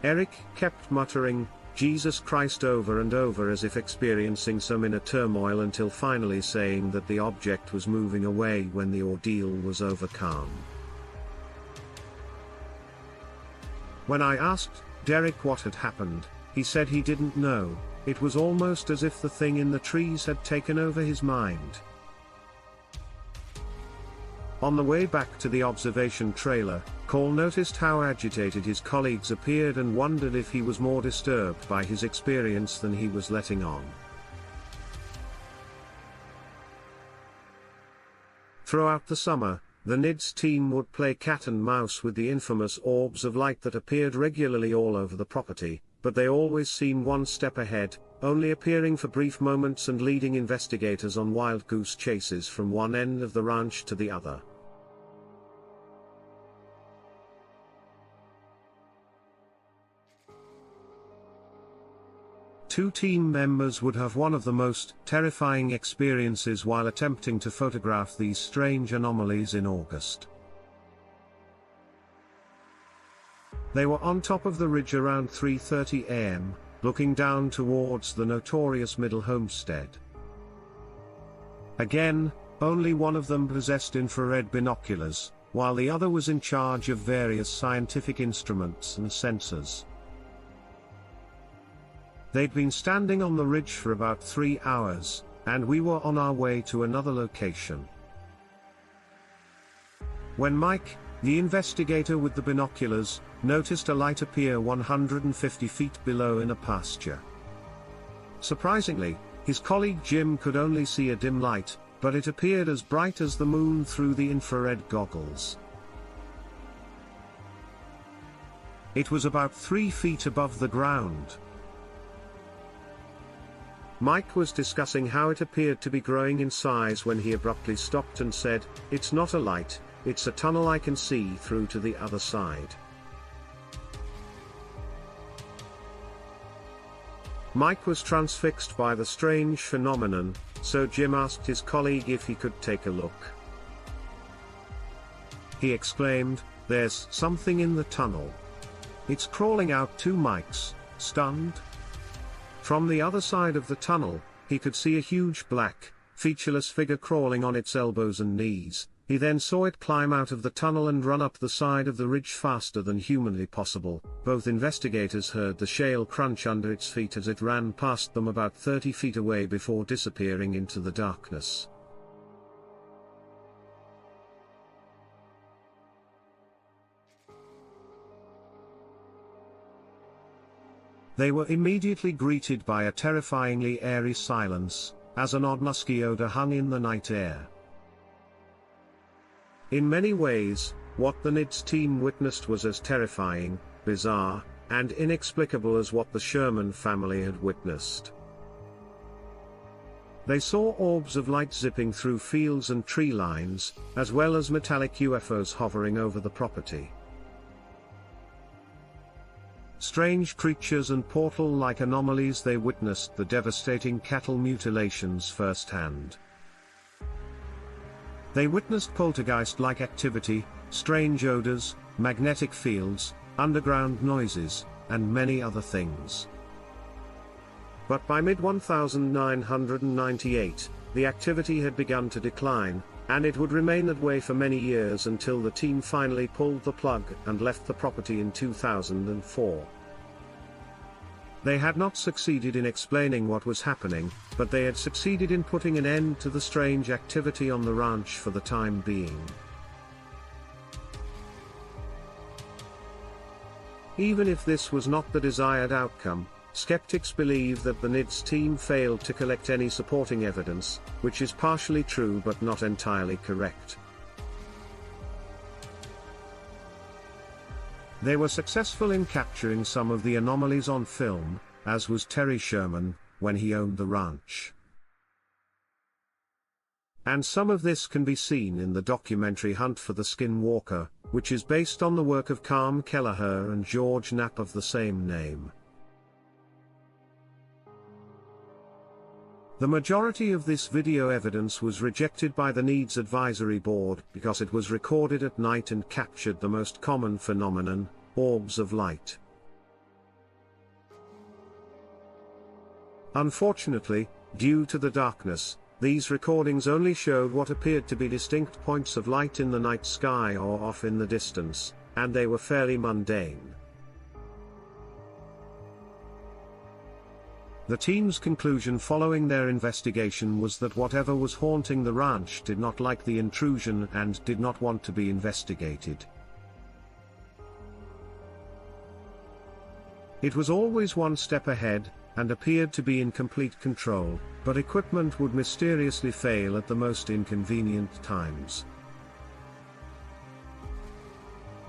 Eric kept muttering, "Jesus Christ" over and over as if experiencing some inner turmoil until finally saying that the object was moving away when the ordeal was overcome. When I asked Derek what had happened, he said he didn't know. It was almost as if the thing in the trees had taken over his mind. On the way back to the observation trailer, Cole noticed how agitated his colleagues appeared and wondered if he was more disturbed by his experience than he was letting on. Throughout the summer, the NIDS team would play cat and mouse with the infamous orbs of light that appeared regularly all over the property, but they always seemed one step ahead, only appearing for brief moments and leading investigators on wild goose chases from one end of the ranch to the other. Two team members would have one of the most terrifying experiences while attempting to photograph these strange anomalies in August. They were on top of the ridge around 3:30 a.m., looking down towards the notorious Middle Homestead. Again, only one of them possessed infrared binoculars, while the other was in charge of various scientific instruments and sensors. They'd been standing on the ridge for about 3 hours, and we were on our way to another location. When Mike, the investigator with the binoculars, noticed a light appear 150 feet below in a pasture. Surprisingly, his colleague Jim could only see a dim light, but it appeared as bright as the moon through the infrared goggles. It was about 3 feet above the ground. Mike was discussing how it appeared to be growing in size when he abruptly stopped and said, "It's not a light, it's a tunnel I can see through to the other side." Mike was transfixed by the strange phenomenon, so Jim asked his colleague if he could take a look. He exclaimed, "There's something in the tunnel. It's crawling out." To Mike's, stunned. From the other side of the tunnel, he could see a huge black, featureless figure crawling on its elbows and knees, He then saw it climb out of the tunnel and run up the side of the ridge faster than humanly possible. Both investigators heard the shale crunch under its feet as it ran past them about 30 feet away before disappearing into the darkness. They were immediately greeted by a terrifyingly airy silence, as an odd musky odor hung in the night air. In many ways, what the NIDS team witnessed was as terrifying, bizarre, and inexplicable as what the Sherman family had witnessed. They saw orbs of light zipping through fields and tree lines, as well as metallic UFOs hovering over the property. Strange creatures and portal-like anomalies. They witnessed the devastating cattle mutilations firsthand. They witnessed poltergeist-like activity, strange odors, magnetic fields, underground noises, and many other things. But by mid-1998, the activity had begun to decline, and it would remain that way for many years until the team finally pulled the plug and left the property in 2004. They had not succeeded in explaining what was happening, but they had succeeded in putting an end to the strange activity on the ranch for the time being. Even if this was not the desired outcome, skeptics believe that the NIDS team failed to collect any supporting evidence, which is partially true but not entirely correct. They were successful in capturing some of the anomalies on film, as was Terry Sherman, when he owned the ranch. And some of this can be seen in the documentary Hunt for the Skinwalker, which is based on the work of Carm Kelleher and George Knapp of the same name. The majority of this video evidence was rejected by the NIDS Advisory Board because it was recorded at night and captured the most common phenomenon, orbs of light. Unfortunately, due to the darkness, these recordings only showed what appeared to be distinct points of light in the night sky or off in the distance, and they were fairly mundane. The team's conclusion following their investigation was that whatever was haunting the ranch did not like the intrusion and did not want to be investigated. It was always one step ahead, and appeared to be in complete control, but equipment would mysteriously fail at the most inconvenient times.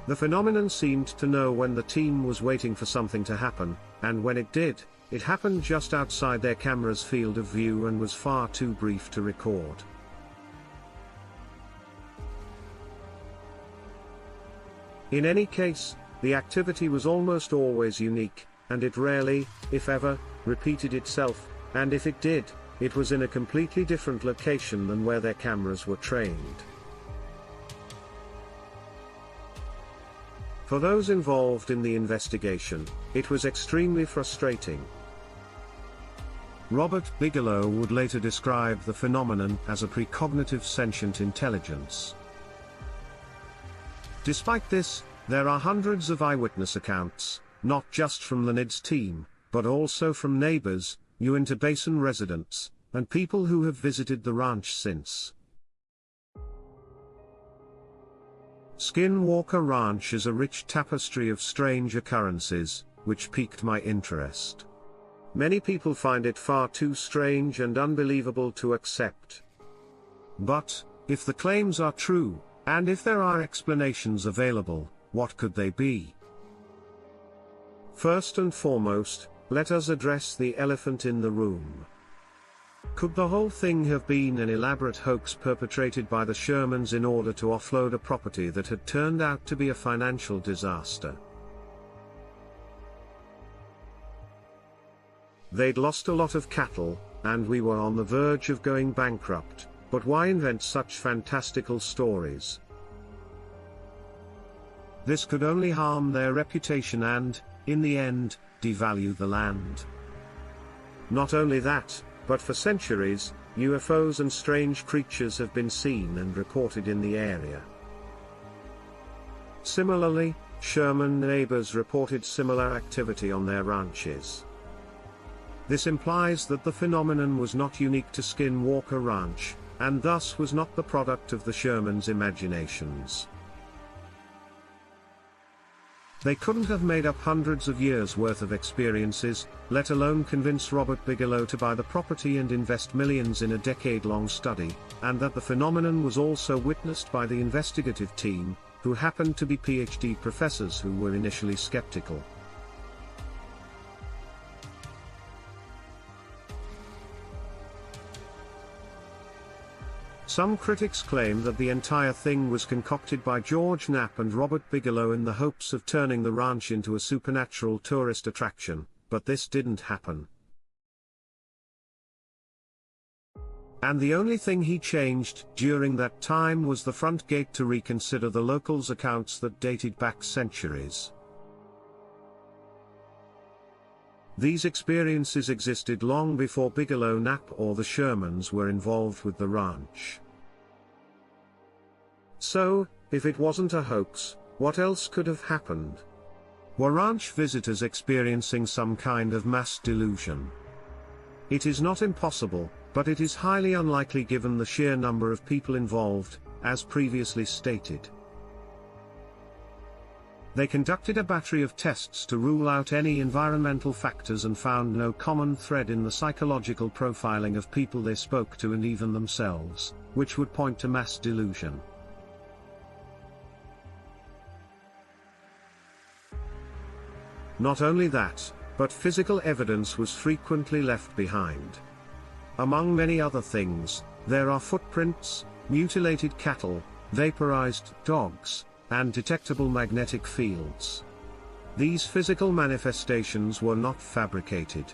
The phenomenon seemed to know when the team was waiting for something to happen, and when it did, it happened just outside their camera's field of view and was far too brief to record. In any case, the activity was almost always unique, and it rarely, if ever, repeated itself, and if it did, it was in a completely different location than where their cameras were trained. For those involved in the investigation, it was extremely frustrating. Robert Bigelow would later describe the phenomenon as a precognitive sentient intelligence. Despite this, there are hundreds of eyewitness accounts, not just from the NIDS team, but also from neighbors, Uinta Basin residents, and people who have visited the ranch since. Skinwalker Ranch is a rich tapestry of strange occurrences, which piqued my interest. Many people find it far too strange and unbelievable to accept. But, if the claims are true, and if there are explanations available, what could they be? First and foremost, let us address the elephant in the room. Could the whole thing have been an elaborate hoax perpetrated by the Shermans in order to offload a property that had turned out to be a financial disaster? They'd lost a lot of cattle, and we were on the verge of going bankrupt, but why invent such fantastical stories? This could only harm their reputation and, in the end, devalue the land. Not only that, but for centuries, UFOs and strange creatures have been seen and reported in the area. Similarly, Sherman neighbors reported similar activity on their ranches. This implies that the phenomenon was not unique to Skinwalker Ranch, and thus was not the product of the Shermans' imaginations. They couldn't have made up hundreds of years' worth of experiences, let alone convince Robert Bigelow to buy the property and invest millions in a decade-long study, and that the phenomenon was also witnessed by the investigative team, who happened to be PhD professors who were initially skeptical. Some critics claim that the entire thing was concocted by George Knapp and Robert Bigelow in the hopes of turning the ranch into a supernatural tourist attraction, but this didn't happen. And the only thing he changed during that time was the front gate to reconsider the locals' accounts that dated back centuries. These experiences existed long before Bigelow, Knapp or the Shermans were involved with the ranch. So, if it wasn't a hoax, what else could have happened? Were ranch visitors experiencing some kind of mass delusion? It is not impossible, but it is highly unlikely given the sheer number of people involved, as previously stated. They conducted a battery of tests to rule out any environmental factors and found no common thread in the psychological profiling of people they spoke to and even themselves, which would point to mass delusion. Not only that, but physical evidence was frequently left behind. Among many other things, there are footprints, mutilated cattle, vaporized dogs, and detectable magnetic fields. These physical manifestations were not fabricated.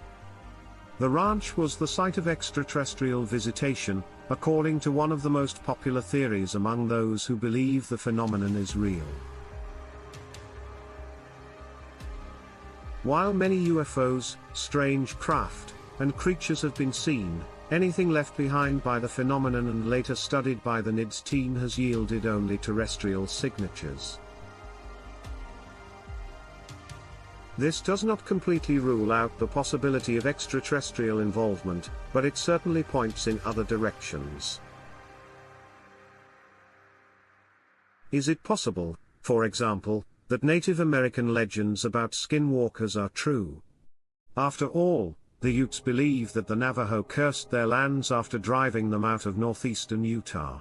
The ranch was the site of extraterrestrial visitation, according to one of the most popular theories among those who believe the phenomenon is real. While many UFOs, strange craft, and creatures have been seen, anything left behind by the phenomenon and later studied by the NIDS team has yielded only terrestrial signatures. This does not completely rule out the possibility of extraterrestrial involvement, but it certainly points in other directions. Is it possible, for example, that Native American legends about skinwalkers are true? After all, the Utes believe that the Navajo cursed their lands after driving them out of northeastern Utah.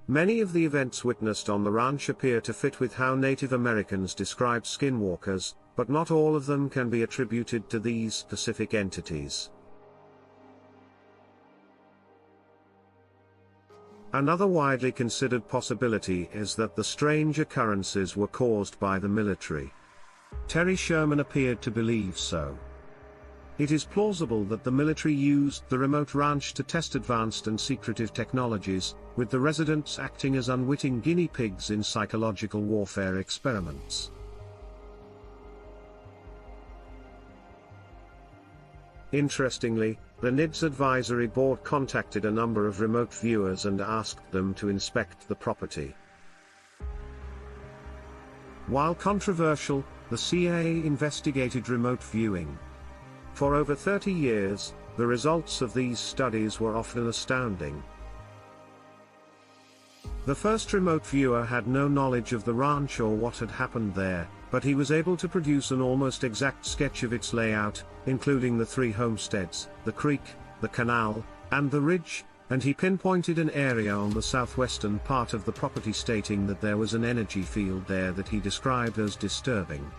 Many of the events witnessed on the ranch appear to fit with how Native Americans describe skinwalkers, but not all of them can be attributed to these specific entities. Another widely considered possibility is that the strange occurrences were caused by the military. Terry Sherman appeared to believe so. It is plausible that the military used the remote ranch to test advanced and secretive technologies, with the residents acting as unwitting guinea pigs in psychological warfare experiments. Interestingly, the NIDS advisory board contacted a number of remote viewers and asked them to inspect the property. While controversial, the CIA investigated remote viewing. For over 30 years, the results of these studies were often astounding. The first remote viewer had no knowledge of the ranch or what had happened there, but he was able to produce an almost exact sketch of its layout, including the 3 homesteads, the creek, the canal, and the ridge, and he pinpointed an area on the southwestern part of the property, stating that there was an energy field there that he described as disturbing.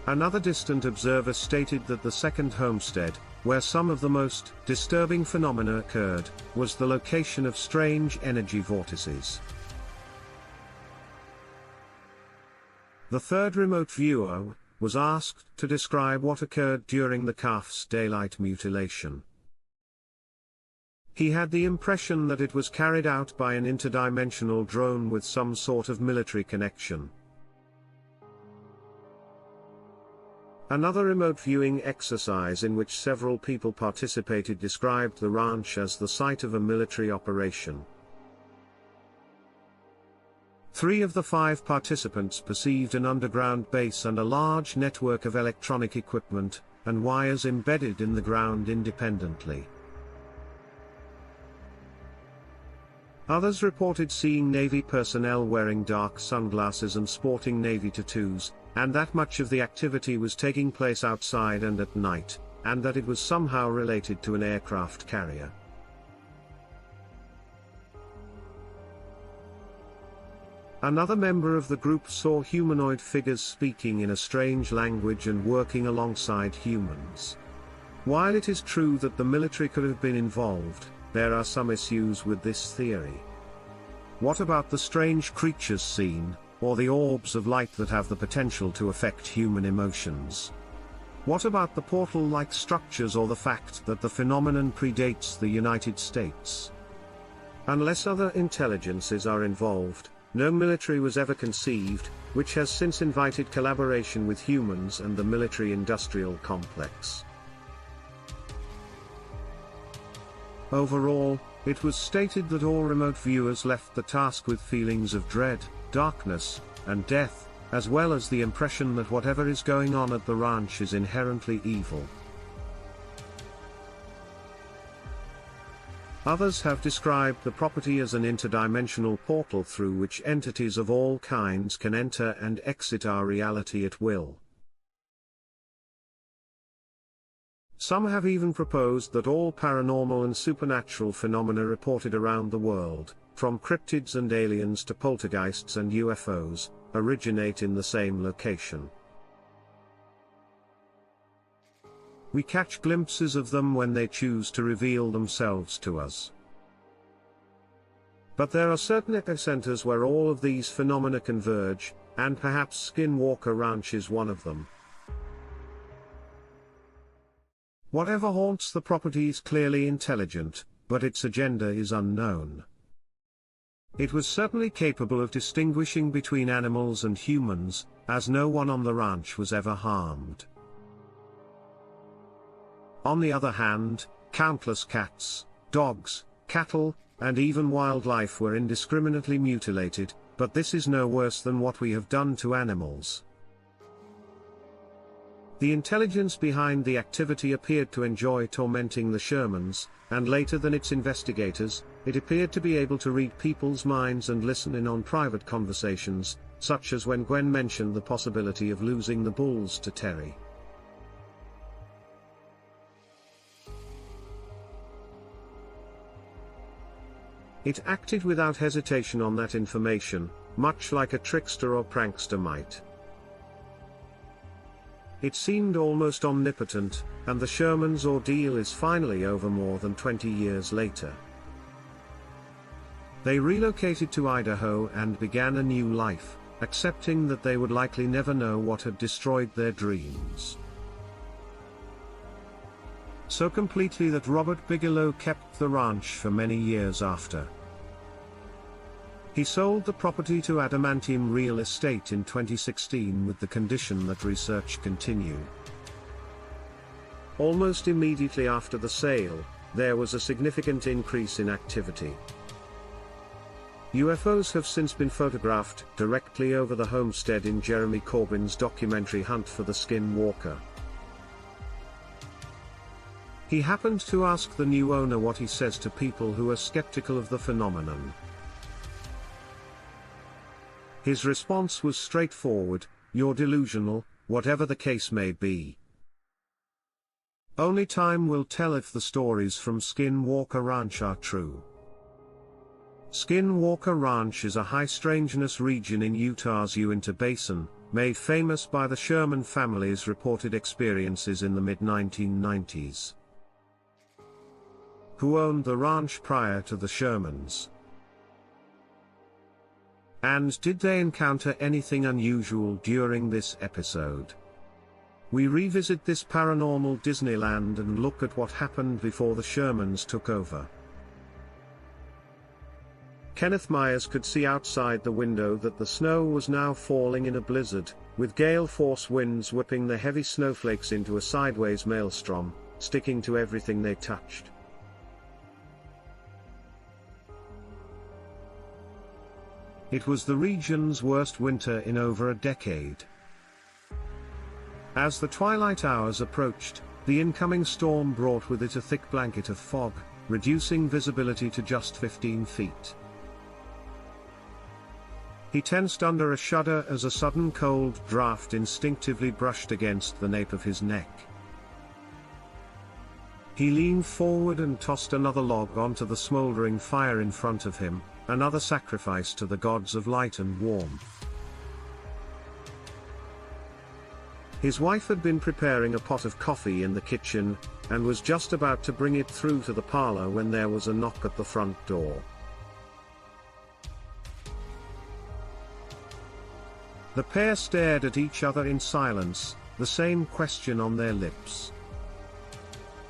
Another distant observer stated that the second homestead, where some of the most disturbing phenomena occurred, was the location of strange energy vortices. The third remote viewer was asked to describe what occurred during the calf's daylight mutilation. He had the impression that it was carried out by an interdimensional drone with some sort of military connection. Another remote viewing exercise in which several people participated described the ranch as the site of a military operation. 3 of the 5 participants perceived an underground base and a large network of electronic equipment and wires embedded in the ground independently. Others reported seeing Navy personnel wearing dark sunglasses and sporting Navy tattoos, and that much of the activity was taking place outside and at night, and that it was somehow related to an aircraft carrier. Another member of the group saw humanoid figures speaking in a strange language and working alongside humans. While it is true that the military could have been involved, there are some issues with this theory. What about the strange creatures seen, or the orbs of light that have the potential to affect human emotions? What about the portal-like structures or the fact that the phenomenon predates the United States? Unless other intelligences are involved, no military was ever conceived, which has since invited collaboration with humans and the military-industrial complex. Overall, it was stated that all remote viewers left the task with feelings of dread, darkness, and death, as well as the impression that whatever is going on at the ranch is inherently evil. Others have described the property as an interdimensional portal through which entities of all kinds can enter and exit our reality at will. Some have even proposed that all paranormal and supernatural phenomena reported around the world, from cryptids and aliens to poltergeists and UFOs, originate in the same location. We catch glimpses of them when they choose to reveal themselves to us. But there are certain epicenters where all of these phenomena converge, and perhaps Skinwalker Ranch is one of them. Whatever haunts the property is clearly intelligent, but its agenda is unknown. It was certainly capable of distinguishing between animals and humans, as no one on the ranch was ever harmed. On the other hand, countless cats, dogs, cattle, and even wildlife were indiscriminately mutilated, but this is no worse than what we have done to animals. The intelligence behind the activity appeared to enjoy tormenting the Shermans, and later than its investigators, it appeared to be able to read people's minds and listen in on private conversations, such as when Gwen mentioned the possibility of losing the bulls to Terry. It acted without hesitation on that information, much like a trickster or prankster might. It seemed almost omnipotent, and the Shermans' ordeal is finally over more than 20 years later. They relocated to Idaho and began a new life, accepting that they would likely never know what had destroyed their dreams. So completely that Robert Bigelow kept the ranch for many years after. He sold the property to Adamantium Real Estate in 2016 with the condition that research continue. Almost immediately after the sale, there was a significant increase in activity. UFOs have since been photographed directly over the homestead in Jeremy Corbyn's documentary Hunt for the Skinwalker. He happened to ask the new owner what he says to people who are skeptical of the phenomenon. His response was straightforward: "You're delusional, whatever the case may be. Only time will tell if the stories from Skinwalker Ranch are true." Skinwalker Ranch is a high-strangeness region in Utah's Uinta Basin, made famous by the Sherman family's reported experiences in the mid-1990s. Who owned the ranch prior to the Shermans? And did they encounter anything unusual during this episode? We revisit this paranormal Disneyland and look at what happened before the Shermans took over. Kenneth Myers could see outside the window that the snow was now falling in a blizzard, with gale-force winds whipping the heavy snowflakes into a sideways maelstrom, sticking to everything they touched. It was the region's worst winter in over a decade. As the twilight hours approached, the incoming storm brought with it a thick blanket of fog, reducing visibility to just 15 feet. He tensed under a shudder as a sudden cold draft instinctively brushed against the nape of his neck. He leaned forward and tossed another log onto the smoldering fire in front of him, another sacrifice to the gods of light and warmth. His wife had been preparing a pot of coffee in the kitchen, and was just about to bring it through to the parlor when there was a knock at the front door. The pair stared at each other in silence, the same question on their lips.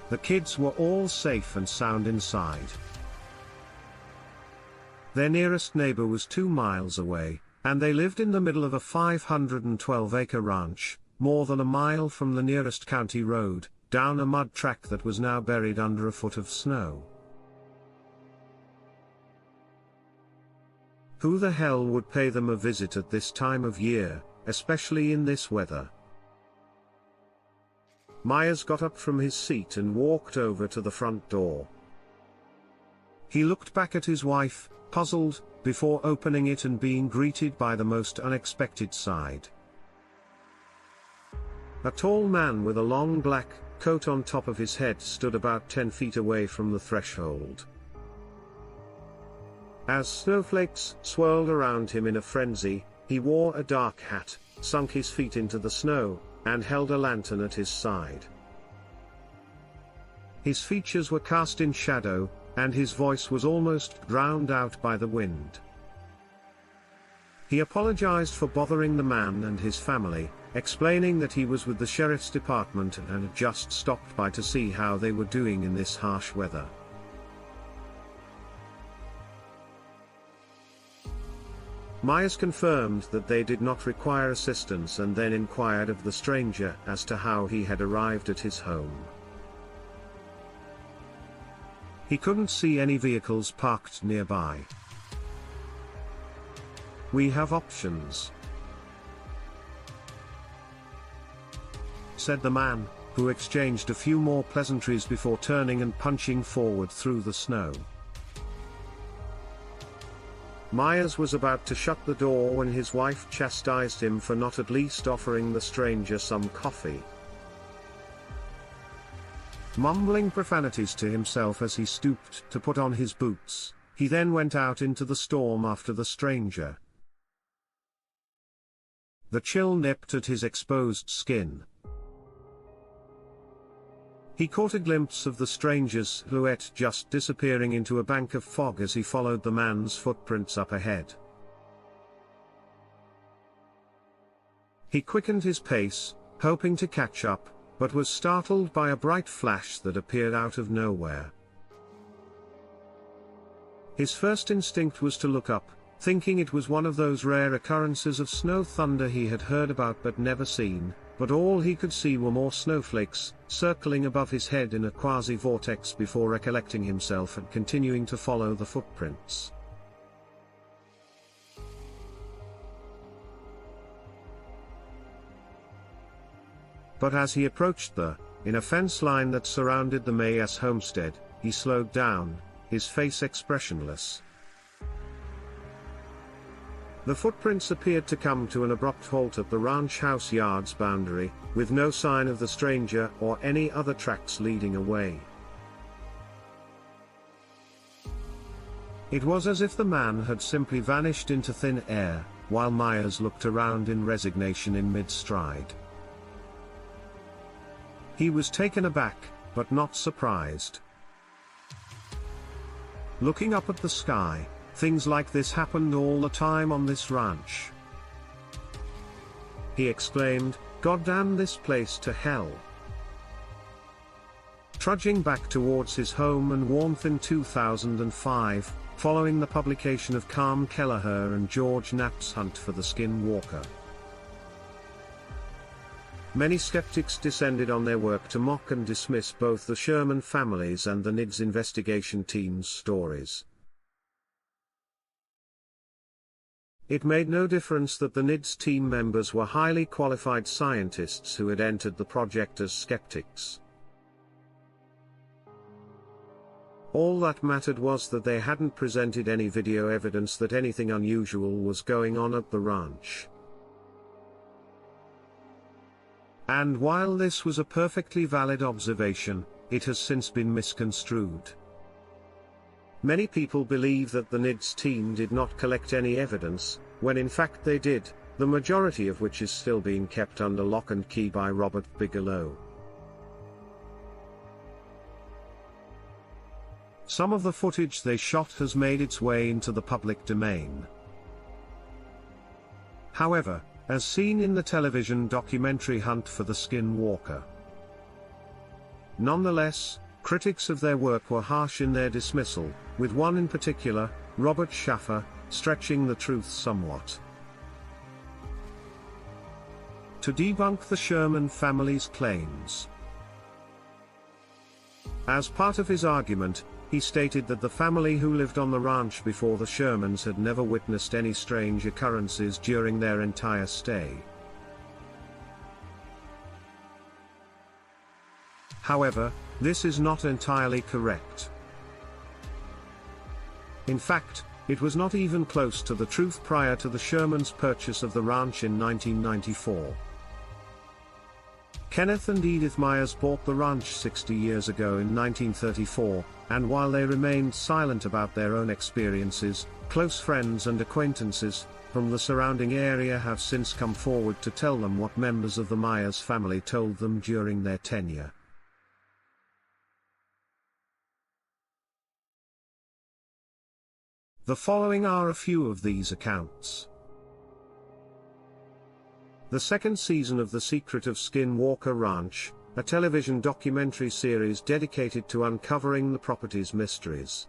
The kids were all safe and sound inside. Their nearest neighbor was 2 miles away, and they lived in the middle of a 512-acre ranch, more than a mile from the nearest county road, down a mud track that was now buried under a foot of snow. Who the hell would pay them a visit at this time of year, especially in this weather? Myers got up from his seat and walked over to the front door. He looked back at his wife, puzzled, before opening it and being greeted by the most unexpected sight. A tall man with a long black coat on top of his head stood about 10 feet away from the threshold. As snowflakes swirled around him in a frenzy, he wore a dark hat, sunk his feet into the snow, and held a lantern at his side. His features were cast in shadow, and his voice was almost drowned out by the wind. He apologized for bothering the man and his family, explaining that he was with the sheriff's department and had just stopped by to see how they were doing in this harsh weather. Myers confirmed that they did not require assistance and then inquired of the stranger as to how he had arrived at his home. He couldn't see any vehicles parked nearby. "We have options," said the man, who exchanged a few more pleasantries before turning and punching forward through the snow. Myers was about to shut the door when his wife chastised him for not at least offering the stranger some coffee. Mumbling profanities to himself as he stooped to put on his boots, he then went out into the storm after the stranger. The chill nipped at his exposed skin. He caught a glimpse of the stranger's silhouette just disappearing into a bank of fog as he followed the man's footprints up ahead. He quickened his pace, hoping to catch up, but was startled by a bright flash that appeared out of nowhere. His first instinct was to look up, thinking it was one of those rare occurrences of snow thunder he had heard about but never seen, but all he could see were more snowflakes, circling above his head in a quasi-vortex before recollecting himself and continuing to follow the footprints. But as he approached in a fence line that surrounded the Myers homestead, he slowed down, his face expressionless. The footprints appeared to come to an abrupt halt at the ranch house yard's boundary, with no sign of the stranger or any other tracks leading away. It was as if the man had simply vanished into thin air, while Myers looked around in resignation in mid-stride. He was taken aback, but not surprised. Looking up at the sky, things like this happened all the time on this ranch. He exclaimed, "Goddamn this place to hell." trudging back towards his home and warmth in 2005, following the publication of Calm Kelleher and George Knapp's Hunt for the Skinwalker. Many skeptics descended on their work to mock and dismiss both the Sherman families and the NIDS investigation team's stories. It made no difference that the NIDS team members were highly qualified scientists who had entered the project as skeptics. All that mattered was that they hadn't presented any video evidence that anything unusual was going on at the ranch. And while this was a perfectly valid observation, it has since been misconstrued. Many people believe that the NIDS team did not collect any evidence, when in fact they did, the majority of which is still being kept under lock and key by Robert Bigelow. Some of the footage they shot has made its way into the public domain. However, as seen in the television documentary Hunt for the Skinwalker. Nonetheless, critics of their work were harsh in their dismissal, with one in particular, Robert Schaffer, stretching the truth somewhat. To debunk the Sherman family's claims. As part of his argument, he stated that the family who lived on the ranch before the Shermans had never witnessed any strange occurrences during their entire stay. However, this is not entirely correct. In fact, it was not even close to the truth prior to the Shermans' purchase of the ranch in 1994. Kenneth and Edith Myers bought the ranch 60 years ago in 1934, and while they remained silent about their own experiences, close friends and acquaintances from the surrounding area have since come forward to tell them what members of the Myers family told them during their tenure. The following are a few of these accounts. The second season of The Secret of Skinwalker Ranch, a television documentary series dedicated to uncovering the property's mysteries.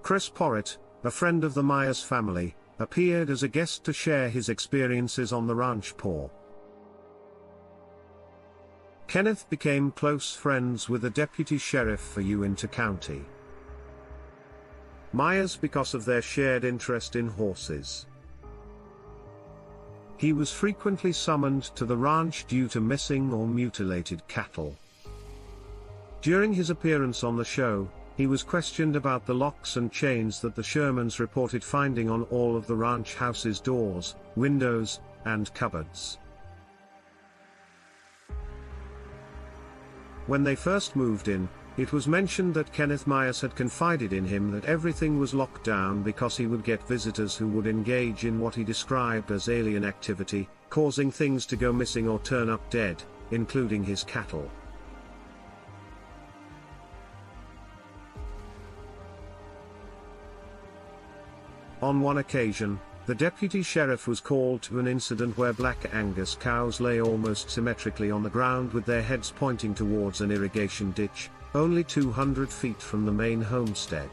Chris Porritt, a friend of the Myers family, appeared as a guest to share his experiences on the ranch paw. Kenneth became close friends with a deputy sheriff for Uintah County. Myers because of their shared interest in horses. He was frequently summoned to the ranch due to missing or mutilated cattle. During his appearance on the show, he was questioned about the locks and chains that the Shermans reported finding on all of the ranch house's doors, windows, and cupboards. When they first moved in, it was mentioned that Kenneth Myers had confided in him that everything was locked down because he would get visitors who would engage in what he described as alien activity, causing things to go missing or turn up dead, including his cattle. On one occasion, the deputy sheriff was called to an incident where black Angus cows lay almost symmetrically on the ground with their heads pointing towards an irrigation ditch, only 200 feet from the main homestead.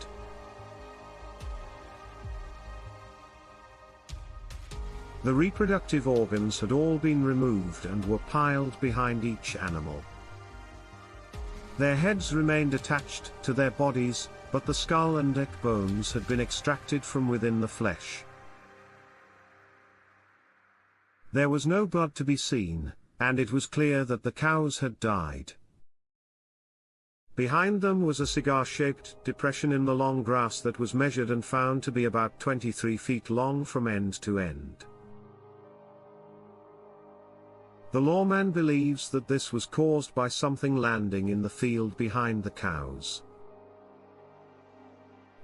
The reproductive organs had all been removed and were piled behind each animal. Their heads remained attached to their bodies, but the skull and neck bones had been extracted from within the flesh. There was no blood to be seen, and it was clear that the cows had died. Behind them was a cigar-shaped depression in the long grass that was measured and found to be about 23 feet long from end to end. The lawman believes that this was caused by something landing in the field behind the cows.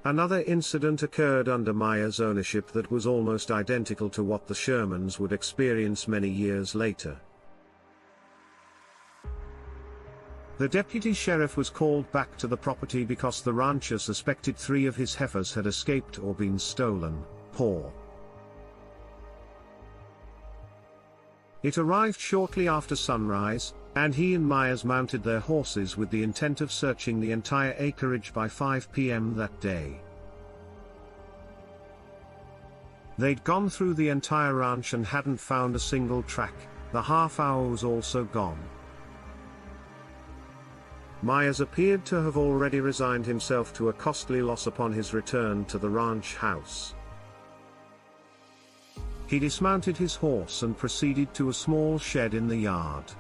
Another incident occurred under Myers' ownership that was almost identical to what the Shermans would experience many years later. The deputy sheriff was called back to the property because the rancher suspected 3 of his heifers had escaped or been stolen. It arrived shortly after sunrise, and he and Myers mounted their horses with the intent of searching the entire acreage by 5 p.m. that day. They'd gone through the entire ranch and hadn't found a single track. The half hour was also gone. Myers appeared to have already resigned himself to a costly loss upon his return to the ranch house. He dismounted his horse and proceeded to a small shed in the yard.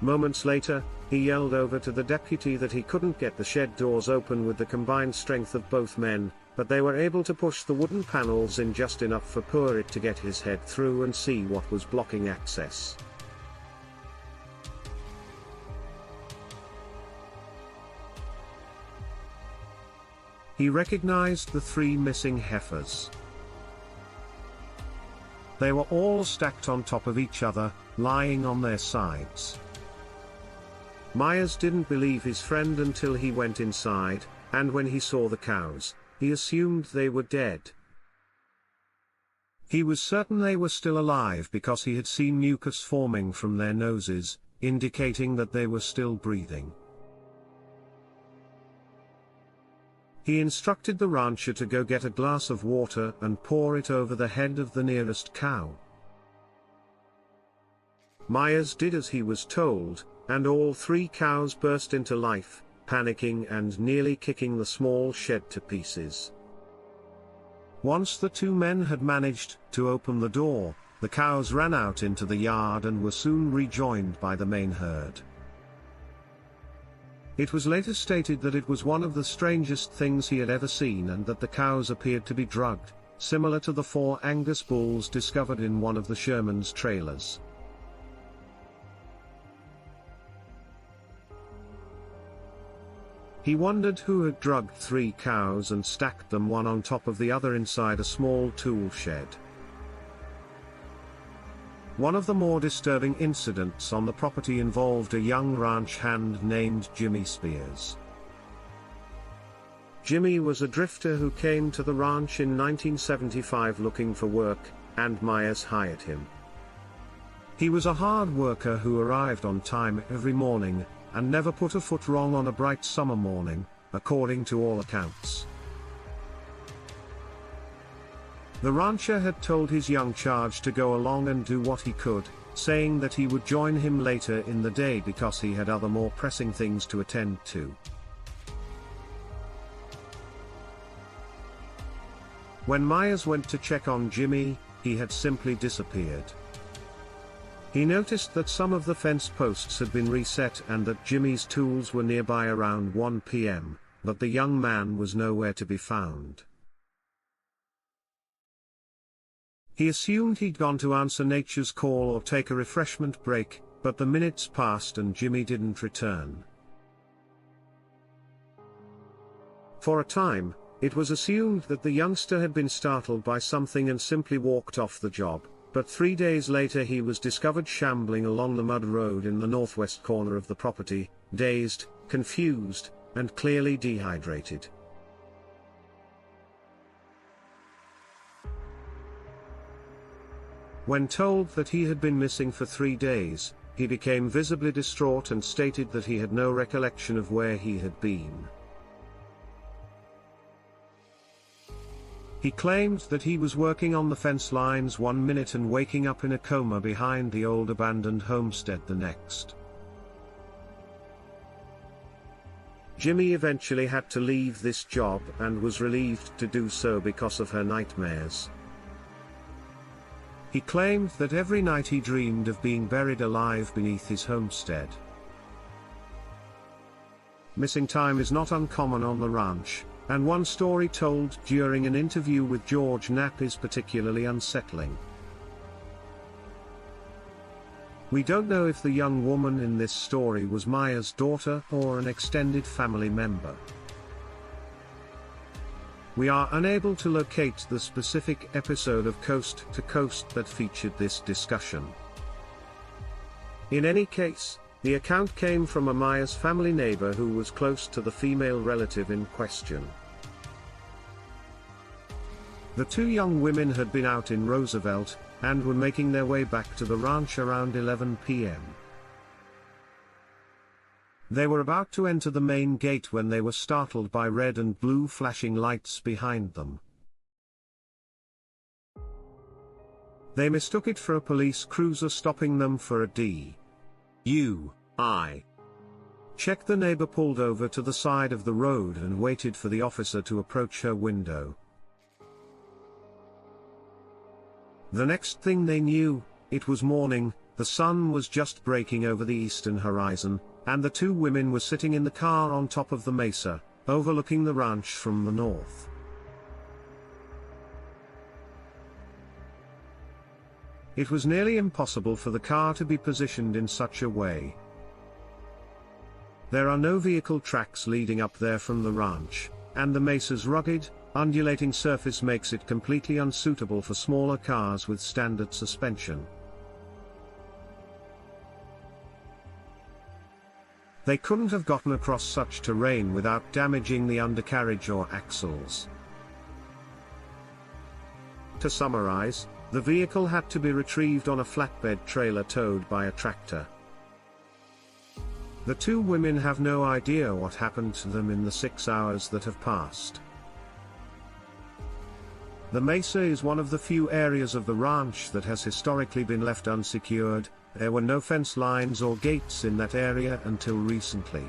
Moments later, he yelled over to the deputy that he couldn't get the shed doors open with the combined strength of both men, but they were able to push the wooden panels in just enough for Purritt to get his head through and see what was blocking access. He recognized the 3 missing heifers. They were all stacked on top of each other, lying on their sides. Myers didn't believe his friend until he went inside, and when he saw the cows, he assumed they were dead. He was certain they were still alive because he had seen mucus forming from their noses, indicating that they were still breathing. He instructed the rancher to go get a glass of water and pour it over the head of the nearest cow. Myers did as he was told, and all 3 cows burst into life, panicking and nearly kicking the small shed to pieces. Once the 2 men had managed to open the door, the cows ran out into the yard and were soon rejoined by the main herd. It was later stated that it was one of the strangest things he had ever seen and that the cows appeared to be drugged, similar to the 4 Angus bulls discovered in one of the Sherman's trailers. He wondered who had drugged 3 cows and stacked them one on top of the other inside a small tool shed. One of the more disturbing incidents on the property involved a young ranch hand named Jimmy Spears. Jimmy was a drifter who came to the ranch in 1975 looking for work, and Myers hired him. He was a hard worker who arrived on time every morning, and never put a foot wrong on a bright summer morning, according to all accounts. The rancher had told his young charge to go along and do what he could, saying that he would join him later in the day because he had other more pressing things to attend to. When Myers went to check on Jimmy, he had simply disappeared. He noticed that some of the fence posts had been reset and that Jimmy's tools were nearby around 1 p.m., but the young man was nowhere to be found. He assumed he'd gone to answer nature's call or take a refreshment break, but the minutes passed and Jimmy didn't return. For a time, it was assumed that the youngster had been startled by something and simply walked off the job. But 3 days later he was discovered shambling along the mud road in the northwest corner of the property, dazed, confused, and clearly dehydrated. When told that he had been missing for 3 days, he became visibly distraught and stated that he had no recollection of where he had been. He claimed that he was working on the fence lines 1 minute and waking up in a coma behind the old abandoned homestead the next. Jimmy eventually had to leave this job and was relieved to do so because of her nightmares. He claimed that every night he dreamed of being buried alive beneath his homestead. Missing time is not uncommon on the ranch, and one story told during an interview with George Knapp is particularly unsettling. We don't know if the young woman in this story was Myers' daughter or an extended family member. We are unable to locate the specific episode of Coast to Coast that featured this discussion. In any case, the account came from a Myers family neighbor who was close to the female relative in question. The 2 young women had been out in Roosevelt, and were making their way back to the ranch around 11 p.m. They were about to enter the main gate when they were startled by red and blue flashing lights behind them. They mistook it for a police cruiser stopping them for a DUI check. The neighbor pulled over to the side of the road and waited for the officer to approach her window. The next thing they knew, it was morning, the sun was just breaking over the eastern horizon, and the two women were sitting in the car on top of the mesa, overlooking the ranch from the north. It was nearly impossible for the car to be positioned in such a way. There are no vehicle tracks leading up there from the ranch, and the mesa's rugged, undulating surface makes it completely unsuitable for smaller cars with standard suspension. They couldn't have gotten across such terrain without damaging the undercarriage or axles. To summarize, the vehicle had to be retrieved on a flatbed trailer towed by a tractor. The two women have no idea what happened to them in the 6 hours that have passed. The mesa is one of the few areas of the ranch that has historically been left unsecured. There were no fence lines or gates in that area until recently.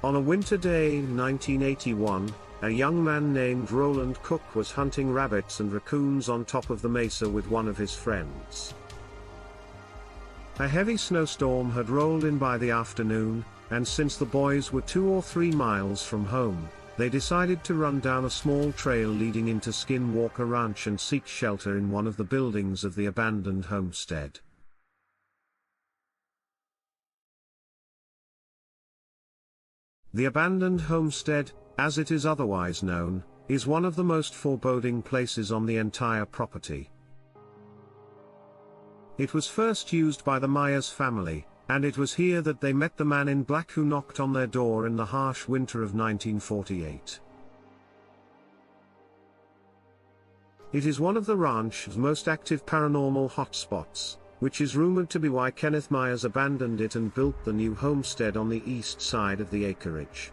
On a winter day in 1981, a young man named Roland Cook was hunting rabbits and raccoons on top of the mesa with one of his friends. A heavy snowstorm had rolled in by the afternoon, and since the boys were 2 or 3 miles from home, they decided to run down a small trail leading into Skinwalker Ranch and seek shelter in one of the buildings of the abandoned homestead. The abandoned homestead, as it is otherwise known, is one of the most foreboding places on the entire property. It was first used by the Myers family, and it was here that they met the man in black who knocked on their door in the harsh winter of 1948. It is one of the ranch's most active paranormal hotspots, which is rumored to be why Kenneth Myers abandoned it and built the new homestead on the east side of the acreage.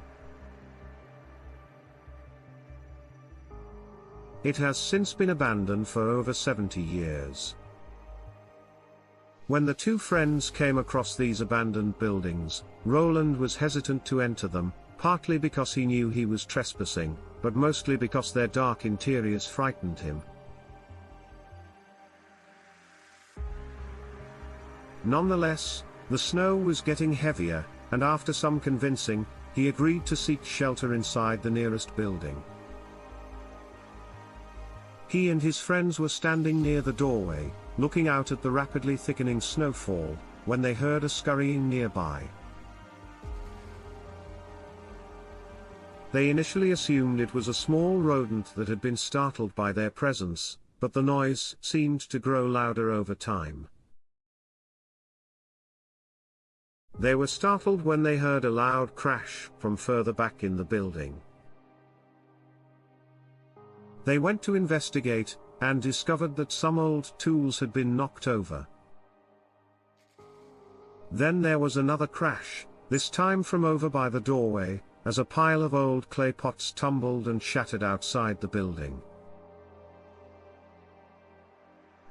It has since been abandoned for over 70 years. When the two friends came across these abandoned buildings, Roland was hesitant to enter them, partly because he knew he was trespassing, but mostly because their dark interiors frightened him. Nonetheless, the snow was getting heavier, and after some convincing, he agreed to seek shelter inside the nearest building. He and his friends were standing near the doorway, looking out at the rapidly thickening snowfall, when they heard a scurrying nearby. They initially assumed it was a small rodent that had been startled by their presence, but the noise seemed to grow louder over time. They were startled when they heard a loud crash from further back in the building. They went to investigate, and discovered that some old tools had been knocked over. Then there was another crash, this time from over by the doorway, as a pile of old clay pots tumbled and shattered outside the building.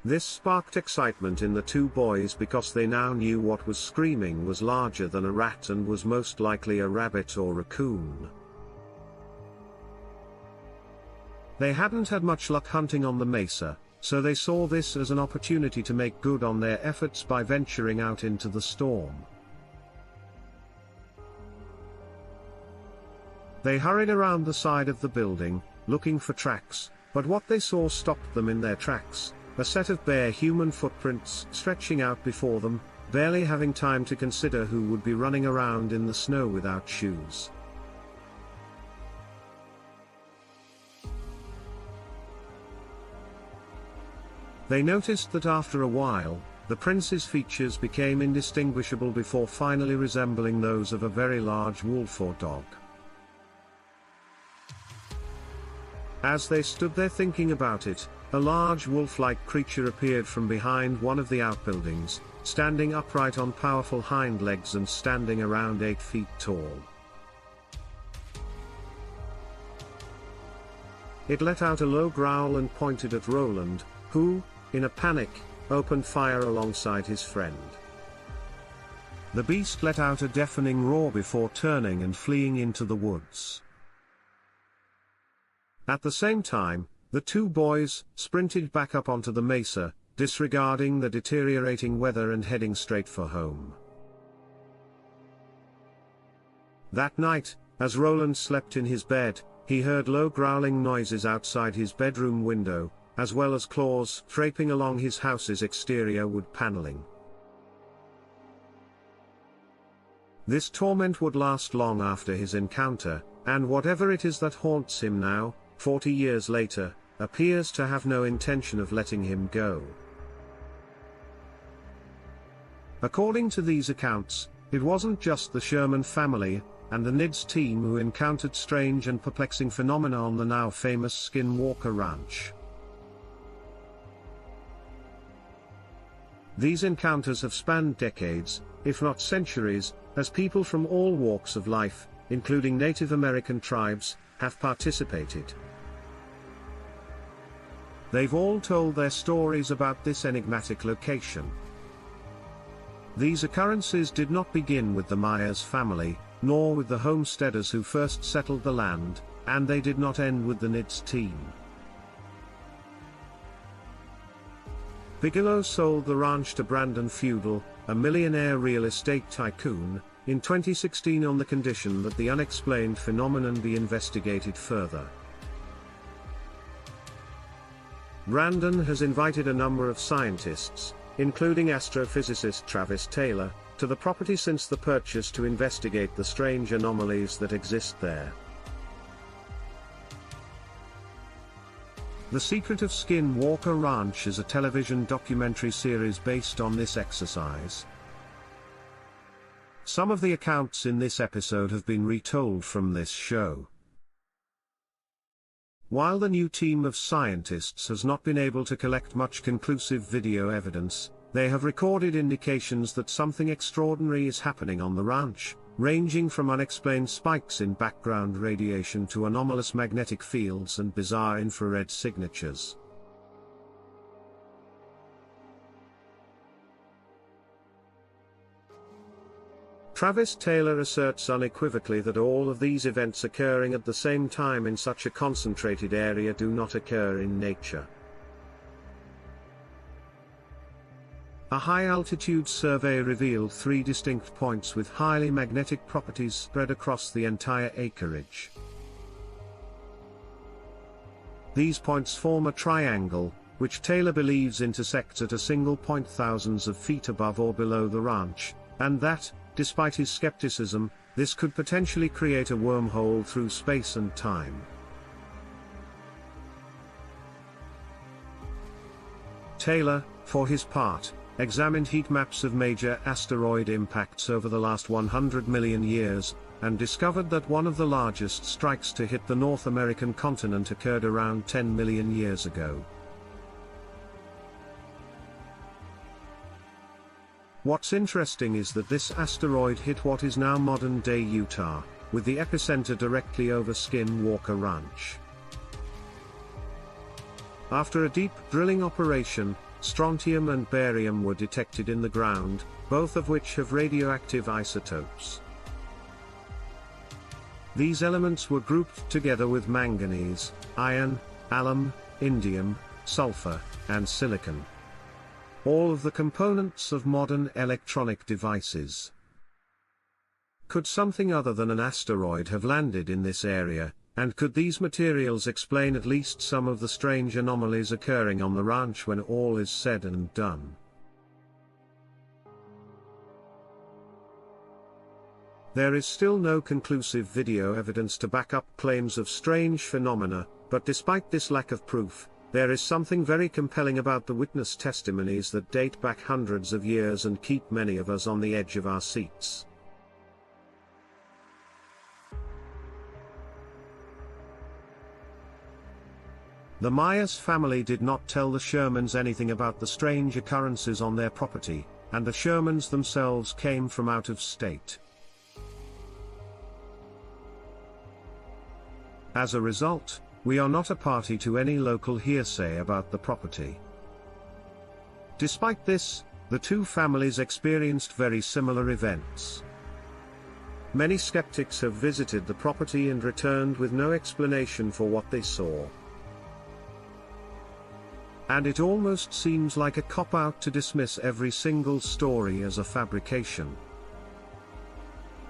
This sparked excitement in the two boys because they now knew what was screaming was larger than a rat and was most likely a rabbit or raccoon. They hadn't had much luck hunting on the mesa, so they saw this as an opportunity to make good on their efforts by venturing out into the storm. They hurried around the side of the building, looking for tracks, but what they saw stopped them in their tracks, a set of bare human footprints stretching out before them, barely having time to consider who would be running around in the snow without shoes. They noticed that after a while, the prince's features became indistinguishable before finally resembling those of a very large wolf or dog. As they stood there thinking about it, a large wolf-like creature appeared from behind one of the outbuildings, standing upright on powerful hind legs and standing around 8 feet tall. It let out a low growl and pointed at Roland, who, in a panic, opened fire alongside his friend. The beast let out a deafening roar before turning and fleeing into the woods. At the same time, the two boys sprinted back up onto the mesa, disregarding the deteriorating weather and heading straight for home. That night, as Roland slept in his bed, he heard low growling noises outside his bedroom window, as well as claws scraping along his house's exterior wood paneling. This torment would last long after his encounter, and whatever it is that haunts him now, 40 years later, appears to have no intention of letting him go. According to these accounts, it wasn't just the Sherman family and the NIDS team who encountered strange and perplexing phenomena on the now famous Skinwalker Ranch. These encounters have spanned decades, if not centuries, as people from all walks of life, including Native American tribes, have participated. They've all told their stories about this enigmatic location. These occurrences did not begin with the Myers family, nor with the homesteaders who first settled the land, and they did not end with the NIDS team. Bigelow sold the ranch to Brandon Feudal, a millionaire real estate tycoon, in 2016 on the condition that the unexplained phenomenon be investigated further. Brandon has invited a number of scientists, including astrophysicist Travis Taylor, to the property since the purchase to investigate the strange anomalies that exist there. The Secret of Skinwalker Ranch is a television documentary series based on this exercise. Some of the accounts in this episode have been retold from this show. While the new team of scientists has not been able to collect much conclusive video evidence, they have recorded indications that something extraordinary is happening on the ranch, ranging from unexplained spikes in background radiation to anomalous magnetic fields and bizarre infrared signatures. Travis Taylor asserts unequivocally that all of these events occurring at the same time in such a concentrated area do not occur in nature. A high-altitude survey revealed 3 distinct points with highly magnetic properties spread across the entire acreage. These points form a triangle, which Taylor believes intersects at a single point thousands of feet above or below the ranch, and that, despite his skepticism, this could potentially create a wormhole through space and time. Taylor, for his part, examined heat maps of major asteroid impacts over the last 100 million years, and discovered that one of the largest strikes to hit the North American continent occurred around 10 million years ago. What's interesting is that this asteroid hit what is now modern-day Utah, with the epicenter directly over Skinwalker Ranch. After a deep drilling operation, strontium and barium were detected in the ground, both of which have radioactive isotopes. These elements were grouped together with manganese, iron, alum, indium, sulfur, and silicon. All of the components of modern electronic devices. Could something other than an asteroid have landed in this area, and could these materials explain at least some of the strange anomalies occurring on the ranch when all is said and done? There is still no conclusive video evidence to back up claims of strange phenomena, but despite this lack of proof, there is something very compelling about the witness testimonies that date back hundreds of years and keep many of us on the edge of our seats. The Myers family did not tell the Shermans anything about the strange occurrences on their property, and the Shermans themselves came from out of state. As a result, we are not a party to any local hearsay about the property. Despite this, the two families experienced very similar events. Many skeptics have visited the property and returned with no explanation for what they saw. And it almost seems like a cop-out to dismiss every single story as a fabrication.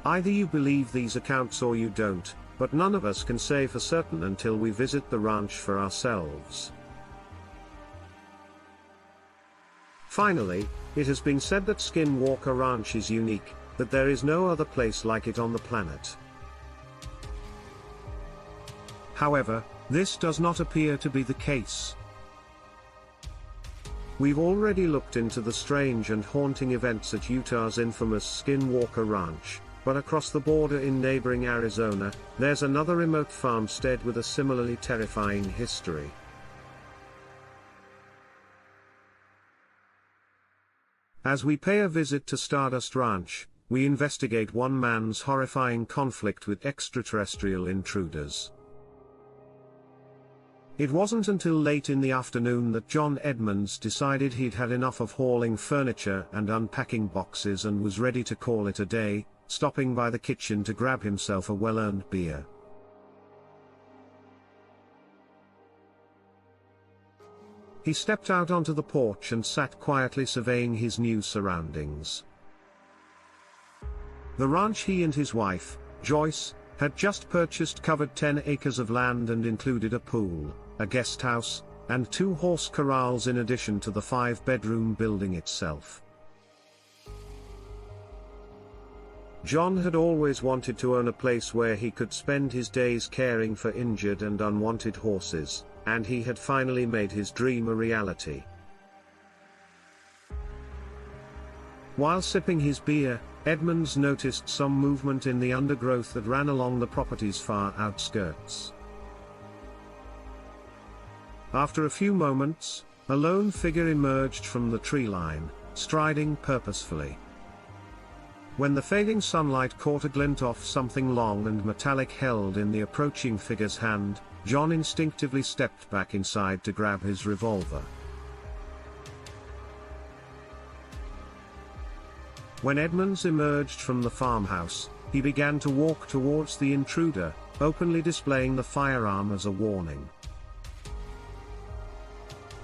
Either you believe these accounts or you don't, but none of us can say for certain until we visit the ranch for ourselves. Finally, it has been said that Skinwalker Ranch is unique, that there is no other place like it on the planet. However, this does not appear to be the case. We've already looked into the strange and haunting events at Utah's infamous Skinwalker Ranch, but across the border in neighboring Arizona, there's another remote farmstead with a similarly terrifying history. As we pay a visit to Stardust Ranch, we investigate one man's horrifying conflict with extraterrestrial intruders. It wasn't until late in the afternoon that John Edmonds decided he'd had enough of hauling furniture and unpacking boxes and was ready to call it a day, stopping by the kitchen to grab himself a well-earned beer. He stepped out onto the porch and sat quietly surveying his new surroundings. The ranch he and his wife, Joyce, had just purchased covered 10 acres of land and included a pool, a guest house, and 2 horse corrals in addition to the 5-bedroom building itself. John had always wanted to own a place where he could spend his days caring for injured and unwanted horses, and he had finally made his dream a reality. While sipping his beer, Edmonds noticed some movement in the undergrowth that ran along the property's far outskirts. After a few moments, a lone figure emerged from the tree line, striding purposefully. When the fading sunlight caught a glint of something long and metallic held in the approaching figure's hand, John instinctively stepped back inside to grab his revolver. When Edmonds emerged from the farmhouse, he began to walk towards the intruder, openly displaying the firearm as a warning.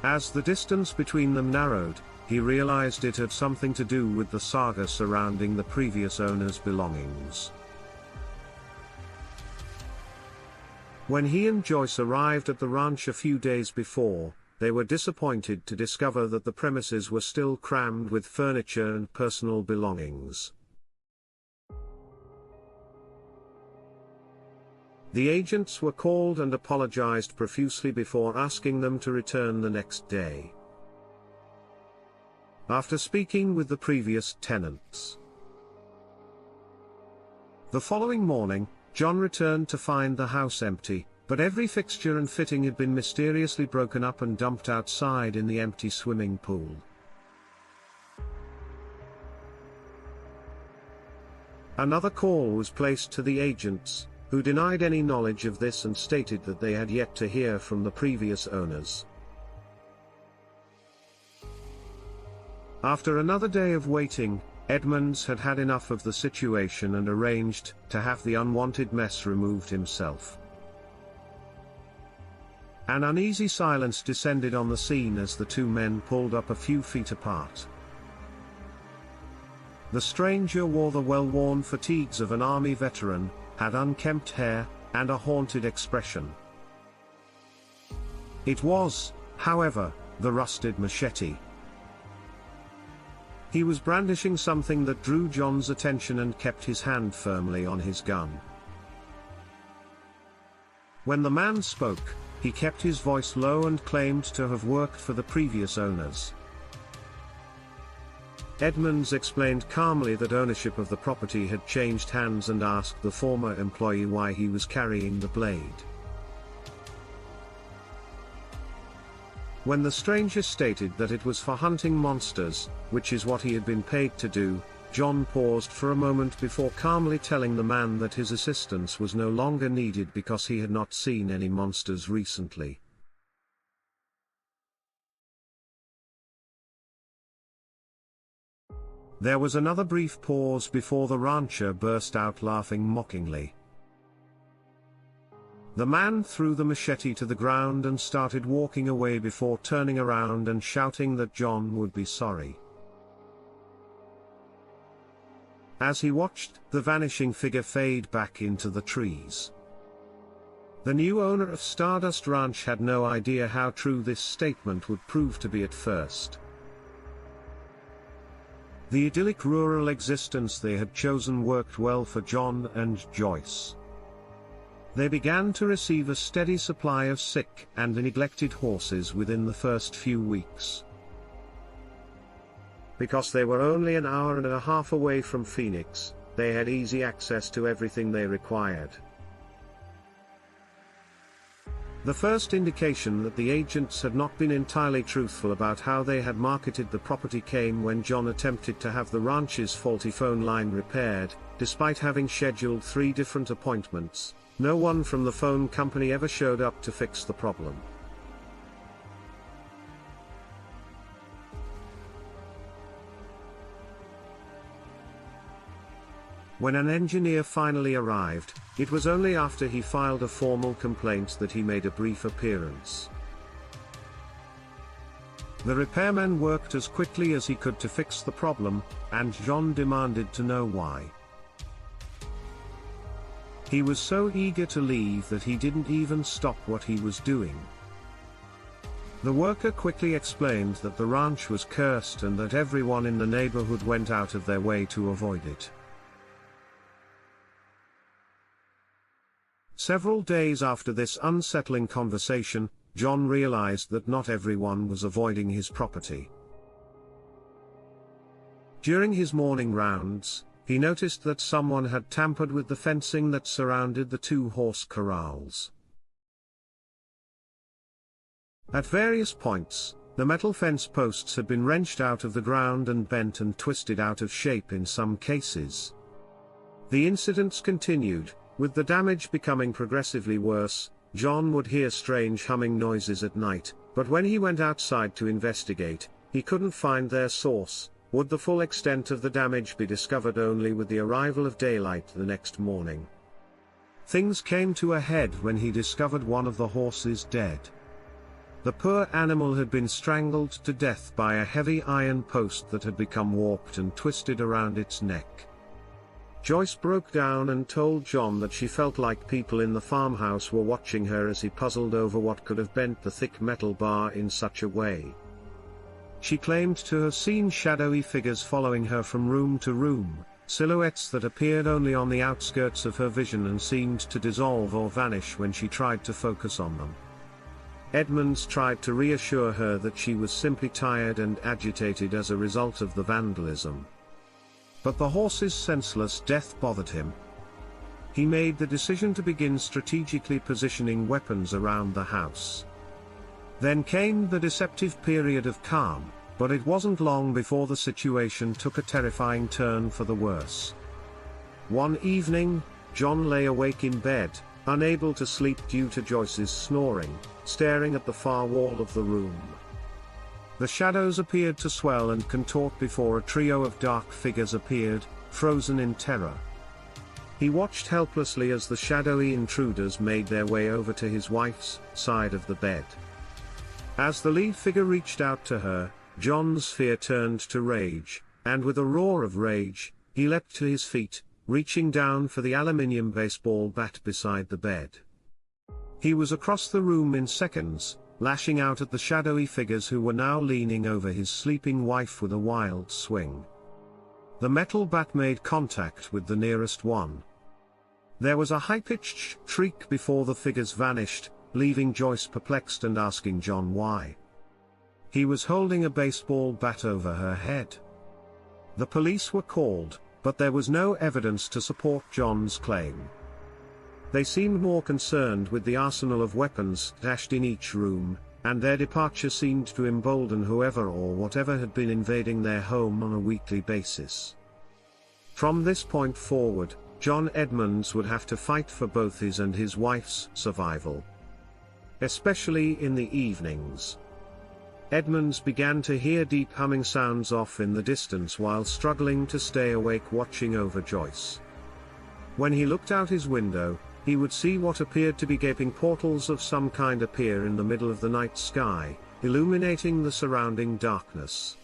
As the distance between them narrowed, he realized it had something to do with the saga surrounding the previous owner's belongings. When he and Joyce arrived at the ranch a few days before, they were disappointed to discover that the premises were still crammed with furniture and personal belongings. The agents were called and apologized profusely before asking them to return the next day. After speaking with the previous tenants. The following morning, John returned to find the house empty, but every fixture and fitting had been mysteriously broken up and dumped outside in the empty swimming pool. Another call was placed to the agents, who denied any knowledge of this and stated that they had yet to hear from the previous owners. After another day of waiting, Edmonds had had enough of the situation and arranged to have the unwanted mess removed himself. An uneasy silence descended on the scene as the two men pulled up a few feet apart. The stranger wore the well-worn fatigues of an army veteran, had unkempt hair, and a haunted expression. It was, however, the rusted machete. He was brandishing something that drew John's attention and kept his hand firmly on his gun. When the man spoke, he kept his voice low and claimed to have worked for the previous owners. Edmonds explained calmly that ownership of the property had changed hands and asked the former employee why he was carrying the blade. When the stranger stated that it was for hunting monsters, which is what he had been paid to do, John paused for a moment before calmly telling the man that his assistance was no longer needed because he had not seen any monsters recently. There was another brief pause before the rancher burst out laughing mockingly. The man threw the machete to the ground and started walking away before turning around and shouting that John would be sorry. As he watched the vanishing figure fade back into the trees. The new owner of Stardust Ranch had no idea how true this statement would prove to be at first. The idyllic rural existence they had chosen worked well for John and Joyce. They began to receive a steady supply of sick and neglected horses within the first few weeks. Because they were only an hour and a half away from Phoenix, they had easy access to everything they required. The first indication that the agents had not been entirely truthful about how they had marketed the property came when John attempted to have the ranch's faulty phone line repaired. Despite having scheduled 3 different appointments, no one from the phone company ever showed up to fix the problem. When an engineer finally arrived, it was only after he filed a formal complaint that he made a brief appearance. The repairman worked as quickly as he could to fix the problem, and John demanded to know why. He was so eager to leave that he didn't even stop what he was doing. The worker quickly explained that the ranch was cursed and that everyone in the neighborhood went out of their way to avoid it. Several days after this unsettling conversation, John realized that not everyone was avoiding his property. During his morning rounds, he noticed that someone had tampered with the fencing that surrounded the 2 horse corrals. At various points, the metal fence posts had been wrenched out of the ground and bent and twisted out of shape in some cases. The incidents continued. With the damage becoming progressively worse, John would hear strange humming noises at night, but when he went outside to investigate, he couldn't find their source. Would the full extent of the damage be discovered only with the arrival of daylight the next morning? Things came to a head when he discovered one of the horses dead. The poor animal had been strangled to death by a heavy iron post that had become warped and twisted around its neck. Joyce broke down and told John that she felt like people in the farmhouse were watching her as he puzzled over what could have bent the thick metal bar in such a way. She claimed to have seen shadowy figures following her from room to room, silhouettes that appeared only on the outskirts of her vision and seemed to dissolve or vanish when she tried to focus on them. Edmonds tried to reassure her that she was simply tired and agitated as a result of the vandalism. But the horse's senseless death bothered him. He made the decision to begin strategically positioning weapons around the house. Then came the deceptive period of calm, but it wasn't long before the situation took a terrifying turn for the worse. One evening, John lay awake in bed, unable to sleep due to Joyce's snoring, staring at the far wall of the room. The shadows appeared to swell and contort before a trio of dark figures appeared, frozen in terror. He watched helplessly as the shadowy intruders made their way over to his wife's side of the bed. As the lead figure reached out to her, John's fear turned to rage, and with a roar of rage, he leapt to his feet, reaching down for the aluminium baseball bat beside the bed. He was across the room in seconds, lashing out at the shadowy figures who were now leaning over his sleeping wife with a wild swing. The metal bat made contact with the nearest one. There was a high-pitched shriek before the figures vanished, leaving Joyce perplexed and asking John why. He was holding a baseball bat over her head. The police were called, but there was no evidence to support John's claim. They seemed more concerned with the arsenal of weapons stashed in each room, and their departure seemed to embolden whoever or whatever had been invading their home on a weekly basis. From this point forward, John Edmonds would have to fight for both his and his wife's survival. Especially in the evenings. Edmonds began to hear deep humming sounds off in the distance while struggling to stay awake watching over Joyce. When he looked out his window, he would see what appeared to be gaping portals of some kind appear in the middle of the night sky, illuminating the surrounding darkness.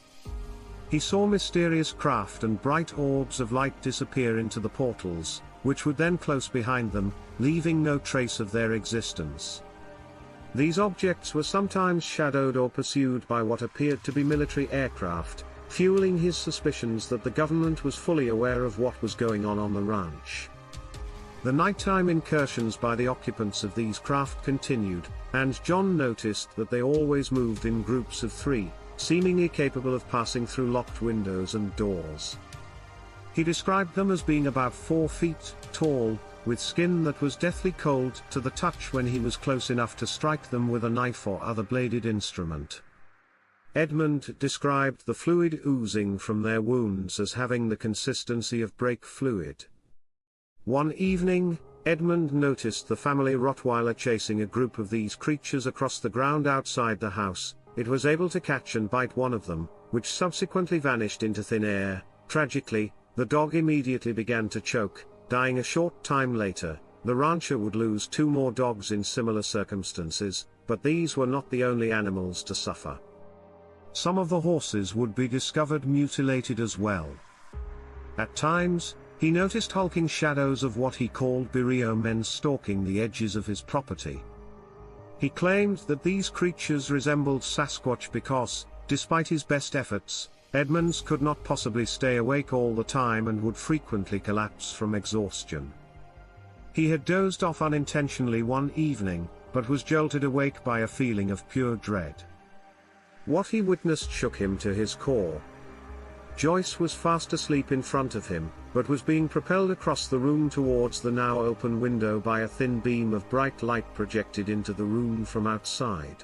He saw mysterious craft and bright orbs of light disappear into the portals, which would then close behind them, leaving no trace of their existence. These objects were sometimes shadowed or pursued by what appeared to be military aircraft, fueling his suspicions that the government was fully aware of what was going on the ranch. The nighttime incursions by the occupants of these craft continued, and John noticed that they always moved in groups of 3, seemingly capable of passing through locked windows and doors. He described them as being about 4 feet tall, with skin that was deathly cold to the touch when he was close enough to strike them with a knife or other bladed instrument. Edmund described the fluid oozing from their wounds as having the consistency of brake fluid. One evening, Edmund noticed the family Rottweiler chasing a group of these creatures across the ground outside the house. It was able to catch and bite one of them, which subsequently vanished into thin air. Tragically, the dog immediately began to choke, dying a short time later. The rancher would lose 2 more dogs in similar circumstances, but these were not the only animals to suffer. Some of the horses would be discovered mutilated as well. At times, he noticed hulking shadows of what he called Bireo men stalking the edges of his property. He claimed that these creatures resembled Sasquatch because, despite his best efforts, Edmonds could not possibly stay awake all the time and would frequently collapse from exhaustion. He had dozed off unintentionally one evening, but was jolted awake by a feeling of pure dread. What he witnessed shook him to his core. Joyce was fast asleep in front of him, but was being propelled across the room towards the now open window by a thin beam of bright light projected into the room from outside.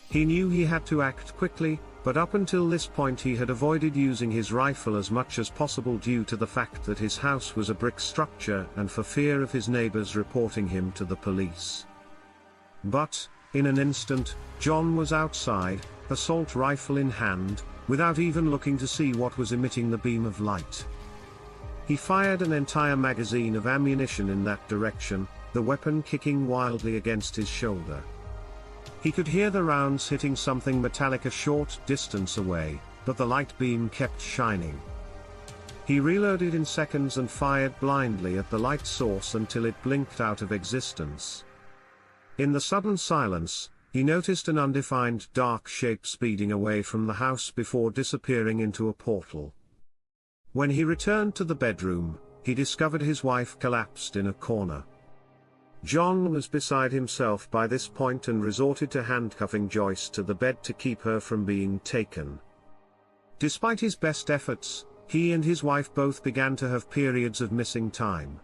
He knew he had to act quickly, but up until this point he had avoided using his rifle as much as possible due to the fact that his house was a brick structure and for fear of his neighbors reporting him to the police. But, in an instant, John was outside, assault rifle in hand, without even looking to see what was emitting the beam of light. He fired an entire magazine of ammunition in that direction, the weapon kicking wildly against his shoulder. He could hear the rounds hitting something metallic a short distance away, but the light beam kept shining. He reloaded in seconds and fired blindly at the light source until it blinked out of existence. In the sudden silence, he noticed an undefined dark shape speeding away from the house before disappearing into a portal. When he returned to the bedroom, he discovered his wife collapsed in a corner. John was beside himself by this point and resorted to handcuffing Joyce to the bed to keep her from being taken. Despite his best efforts, he and his wife both began to have periods of missing time.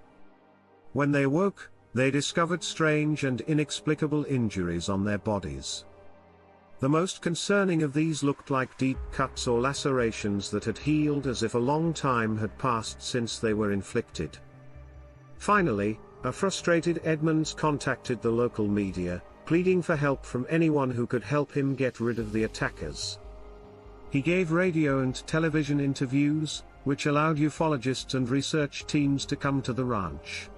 When they awoke, they discovered strange and inexplicable injuries on their bodies. The most concerning of these looked like deep cuts or lacerations that had healed as if a long time had passed since they were inflicted. Finally, a frustrated Edmonds contacted the local media, pleading for help from anyone who could help him get rid of the attackers. He gave radio and television interviews, which allowed ufologists and research teams to come to the ranch.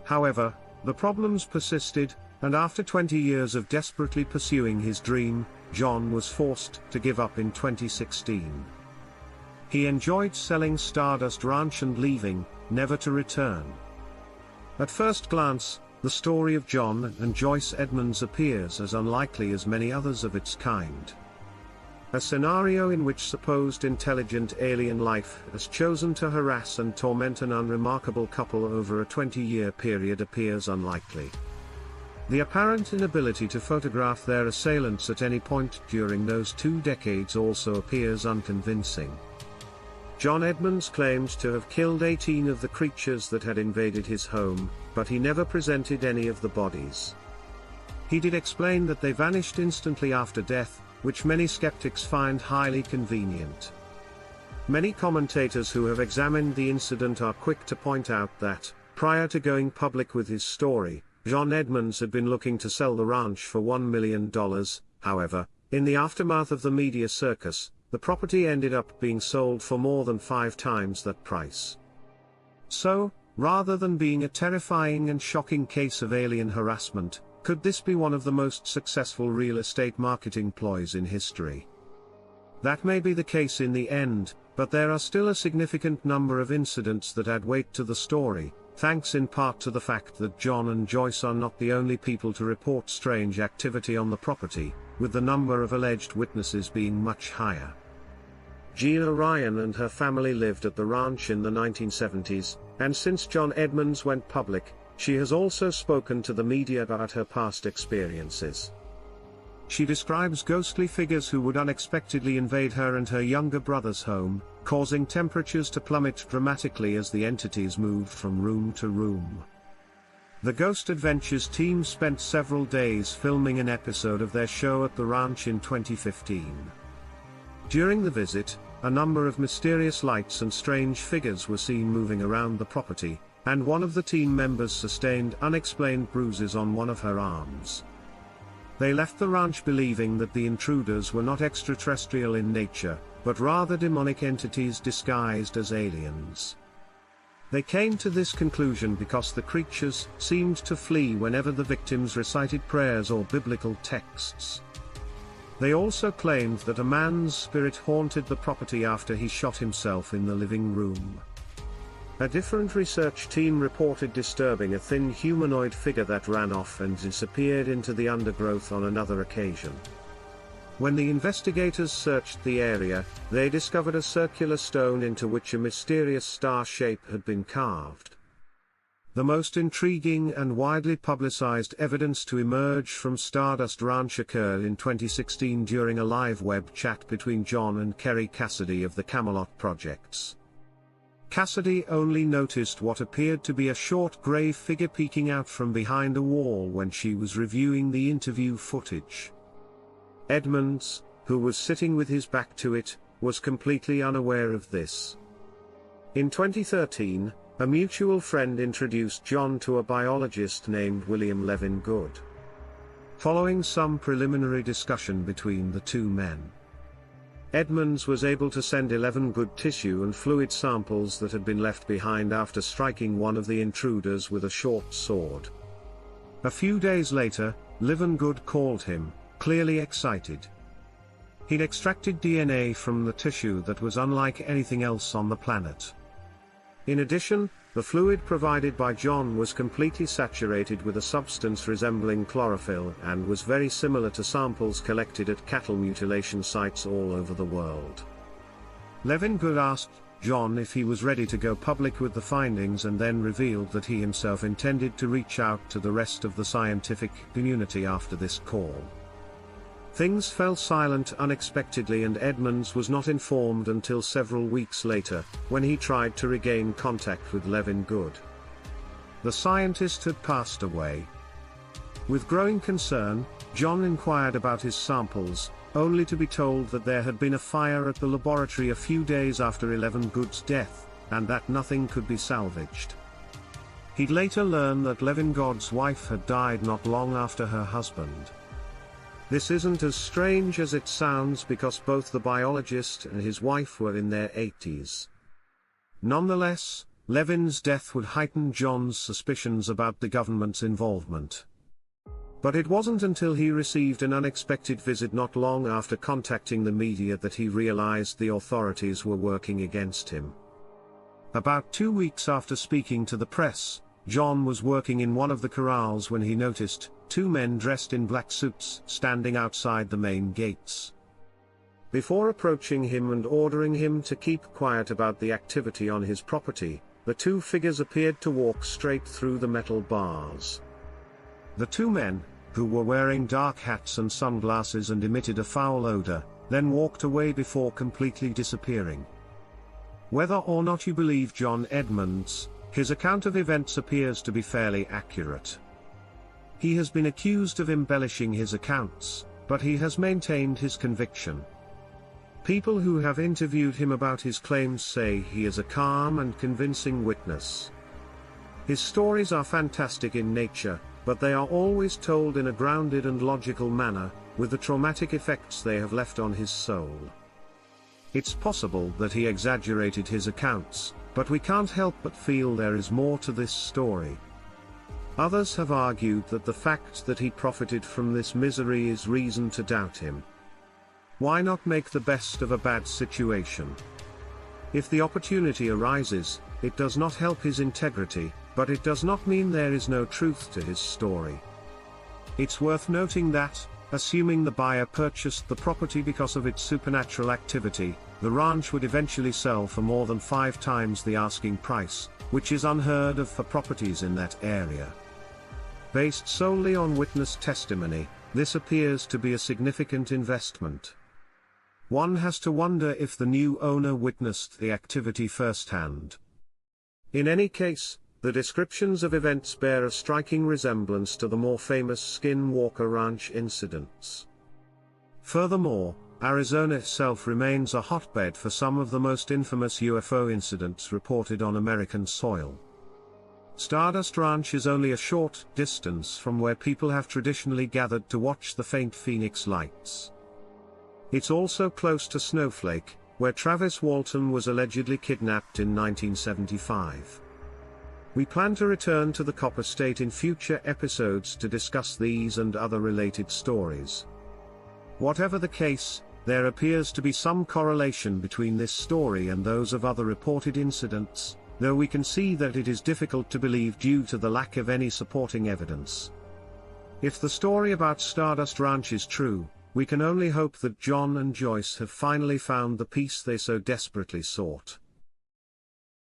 However, the problems persisted, and after 20 years of desperately pursuing his dream, John was forced to give up in 2016. He enjoyed selling Stardust Ranch and leaving, never to return. At first glance, the story of John and Joyce Edmonds appears as unlikely as many others of its kind. A scenario in which supposed intelligent alien life has chosen to harass and torment an unremarkable couple over a 20-year period appears unlikely. The apparent inability to photograph their assailants at any point during those 2 decades also appears unconvincing. John Edmonds claimed to have killed 18 of the creatures that had invaded his home, but he never presented any of the bodies. He did explain that they vanished instantly after death, which many skeptics find highly convenient. Many commentators who have examined the incident are quick to point out that, prior to going public with his story, John Edmonds had been looking to sell the ranch for $1 million. However, in the aftermath of the media circus, the property ended up being sold for more than 5 times that price. So, rather than being a terrifying and shocking case of alien harassment, could this be one of the most successful real estate marketing ploys in history? That may be the case in the end, but there are still a significant number of incidents that add weight to the story, thanks in part to the fact that John and Joyce are not the only people to report strange activity on the property, with the number of alleged witnesses being much higher. Gina Ryan and her family lived at the ranch in the 1970s, and since John Edmonds went public, she has also spoken to the media about her past experiences. She describes ghostly figures who would unexpectedly invade her and her younger brother's home, causing temperatures to plummet dramatically as the entities moved from room to room. The Ghost Adventures team spent several days filming an episode of their show at the ranch in 2015. During the visit, a number of mysterious lights and strange figures were seen moving around the property, and one of the team members sustained unexplained bruises on one of her arms. They left the ranch believing that the intruders were not extraterrestrial in nature, but rather demonic entities disguised as aliens. They came to this conclusion because the creatures seemed to flee whenever the victims recited prayers or biblical texts. They also claimed that a man's spirit haunted the property after he shot himself in the living room. A different research team reported disturbing a thin humanoid figure that ran off and disappeared into the undergrowth on another occasion. When the investigators searched the area, they discovered a circular stone into which a mysterious star shape had been carved. The most intriguing and widely publicized evidence to emerge from Stardust Ranch occurred in 2016 during a live web chat between John and Kerry Cassidy of the Camelot Projects. Cassidy only noticed what appeared to be a short grey figure peeking out from behind a wall when she was reviewing the interview footage. Edmonds, who was sitting with his back to it, was completely unaware of this. In 2013, a mutual friend introduced John to a biologist named William Levin Good. Following some preliminary discussion between the two men, Edmonds was able to send 11 good tissue and fluid samples that had been left behind after striking one of the intruders with a short sword. A few days later, Levin Good called him, clearly excited. He'd extracted DNA from the tissue that was unlike anything else on the planet. In addition, the fluid provided by John was completely saturated with a substance resembling chlorophyll and was very similar to samples collected at cattle mutilation sites all over the world. Levin Good asked John if he was ready to go public with the findings and then revealed that he himself intended to reach out to the rest of the scientific community after this call. Things fell silent unexpectedly and Edmonds was not informed until several weeks later, when he tried to regain contact with Levin Good. The scientist had passed away. With growing concern, John inquired about his samples, only to be told that there had been a fire at the laboratory a few days after Levin Good's death, and that nothing could be salvaged. He'd later learn that Levin Good's wife had died not long after her husband. This isn't as strange as it sounds because both the biologist and his wife were in their 80s. Nonetheless, Levin's death would heighten John's suspicions about the government's involvement. But it wasn't until he received an unexpected visit not long after contacting the media that he realized the authorities were working against him. About 2 weeks after speaking to the press, John was working in one of the corrals when he noticed 2 men dressed in black suits standing outside the main gates. Before approaching him and ordering him to keep quiet about the activity on his property, the 2 figures appeared to walk straight through the metal bars. The 2 men, who were wearing dark hats and sunglasses and emitted a foul odor, then walked away before completely disappearing. Whether or not you believe John Edmonds, his account of events appears to be fairly accurate. He has been accused of embellishing his accounts, but he has maintained his conviction. People who have interviewed him about his claims say he is a calm and convincing witness. His stories are fantastic in nature, but they are always told in a grounded and logical manner, with the traumatic effects they have left on his soul. It's possible that he exaggerated his accounts, but we can't help but feel there is more to this story. Others have argued that the fact that he profited from this misery is reason to doubt him. Why not make the best of a bad situation? If the opportunity arises, it does not help his integrity, but it does not mean there is no truth to his story. It's worth noting that, assuming the buyer purchased the property because of its supernatural activity, the ranch would eventually sell for more than 5 times the asking price, which is unheard of for properties in that area. Based solely on witness testimony, this appears to be a significant investment. One has to wonder if the new owner witnessed the activity firsthand. In any case, the descriptions of events bear a striking resemblance to the more famous Skinwalker Ranch incidents. Furthermore, Arizona itself remains a hotbed for some of the most infamous UFO incidents reported on American soil. Stardust Ranch is only a short distance from where people have traditionally gathered to watch the faint phoenix lights. It's also close to Snowflake, where Travis Walton was allegedly kidnapped in 1975. We plan to return to the Copper State in future episodes to discuss these and other related stories. Whatever the case, there appears to be some correlation between this story and those of other reported incidents, though we can see that it is difficult to believe due to the lack of any supporting evidence. If the story about Stardust Ranch is true, we can only hope that John and Joyce have finally found the peace they so desperately sought.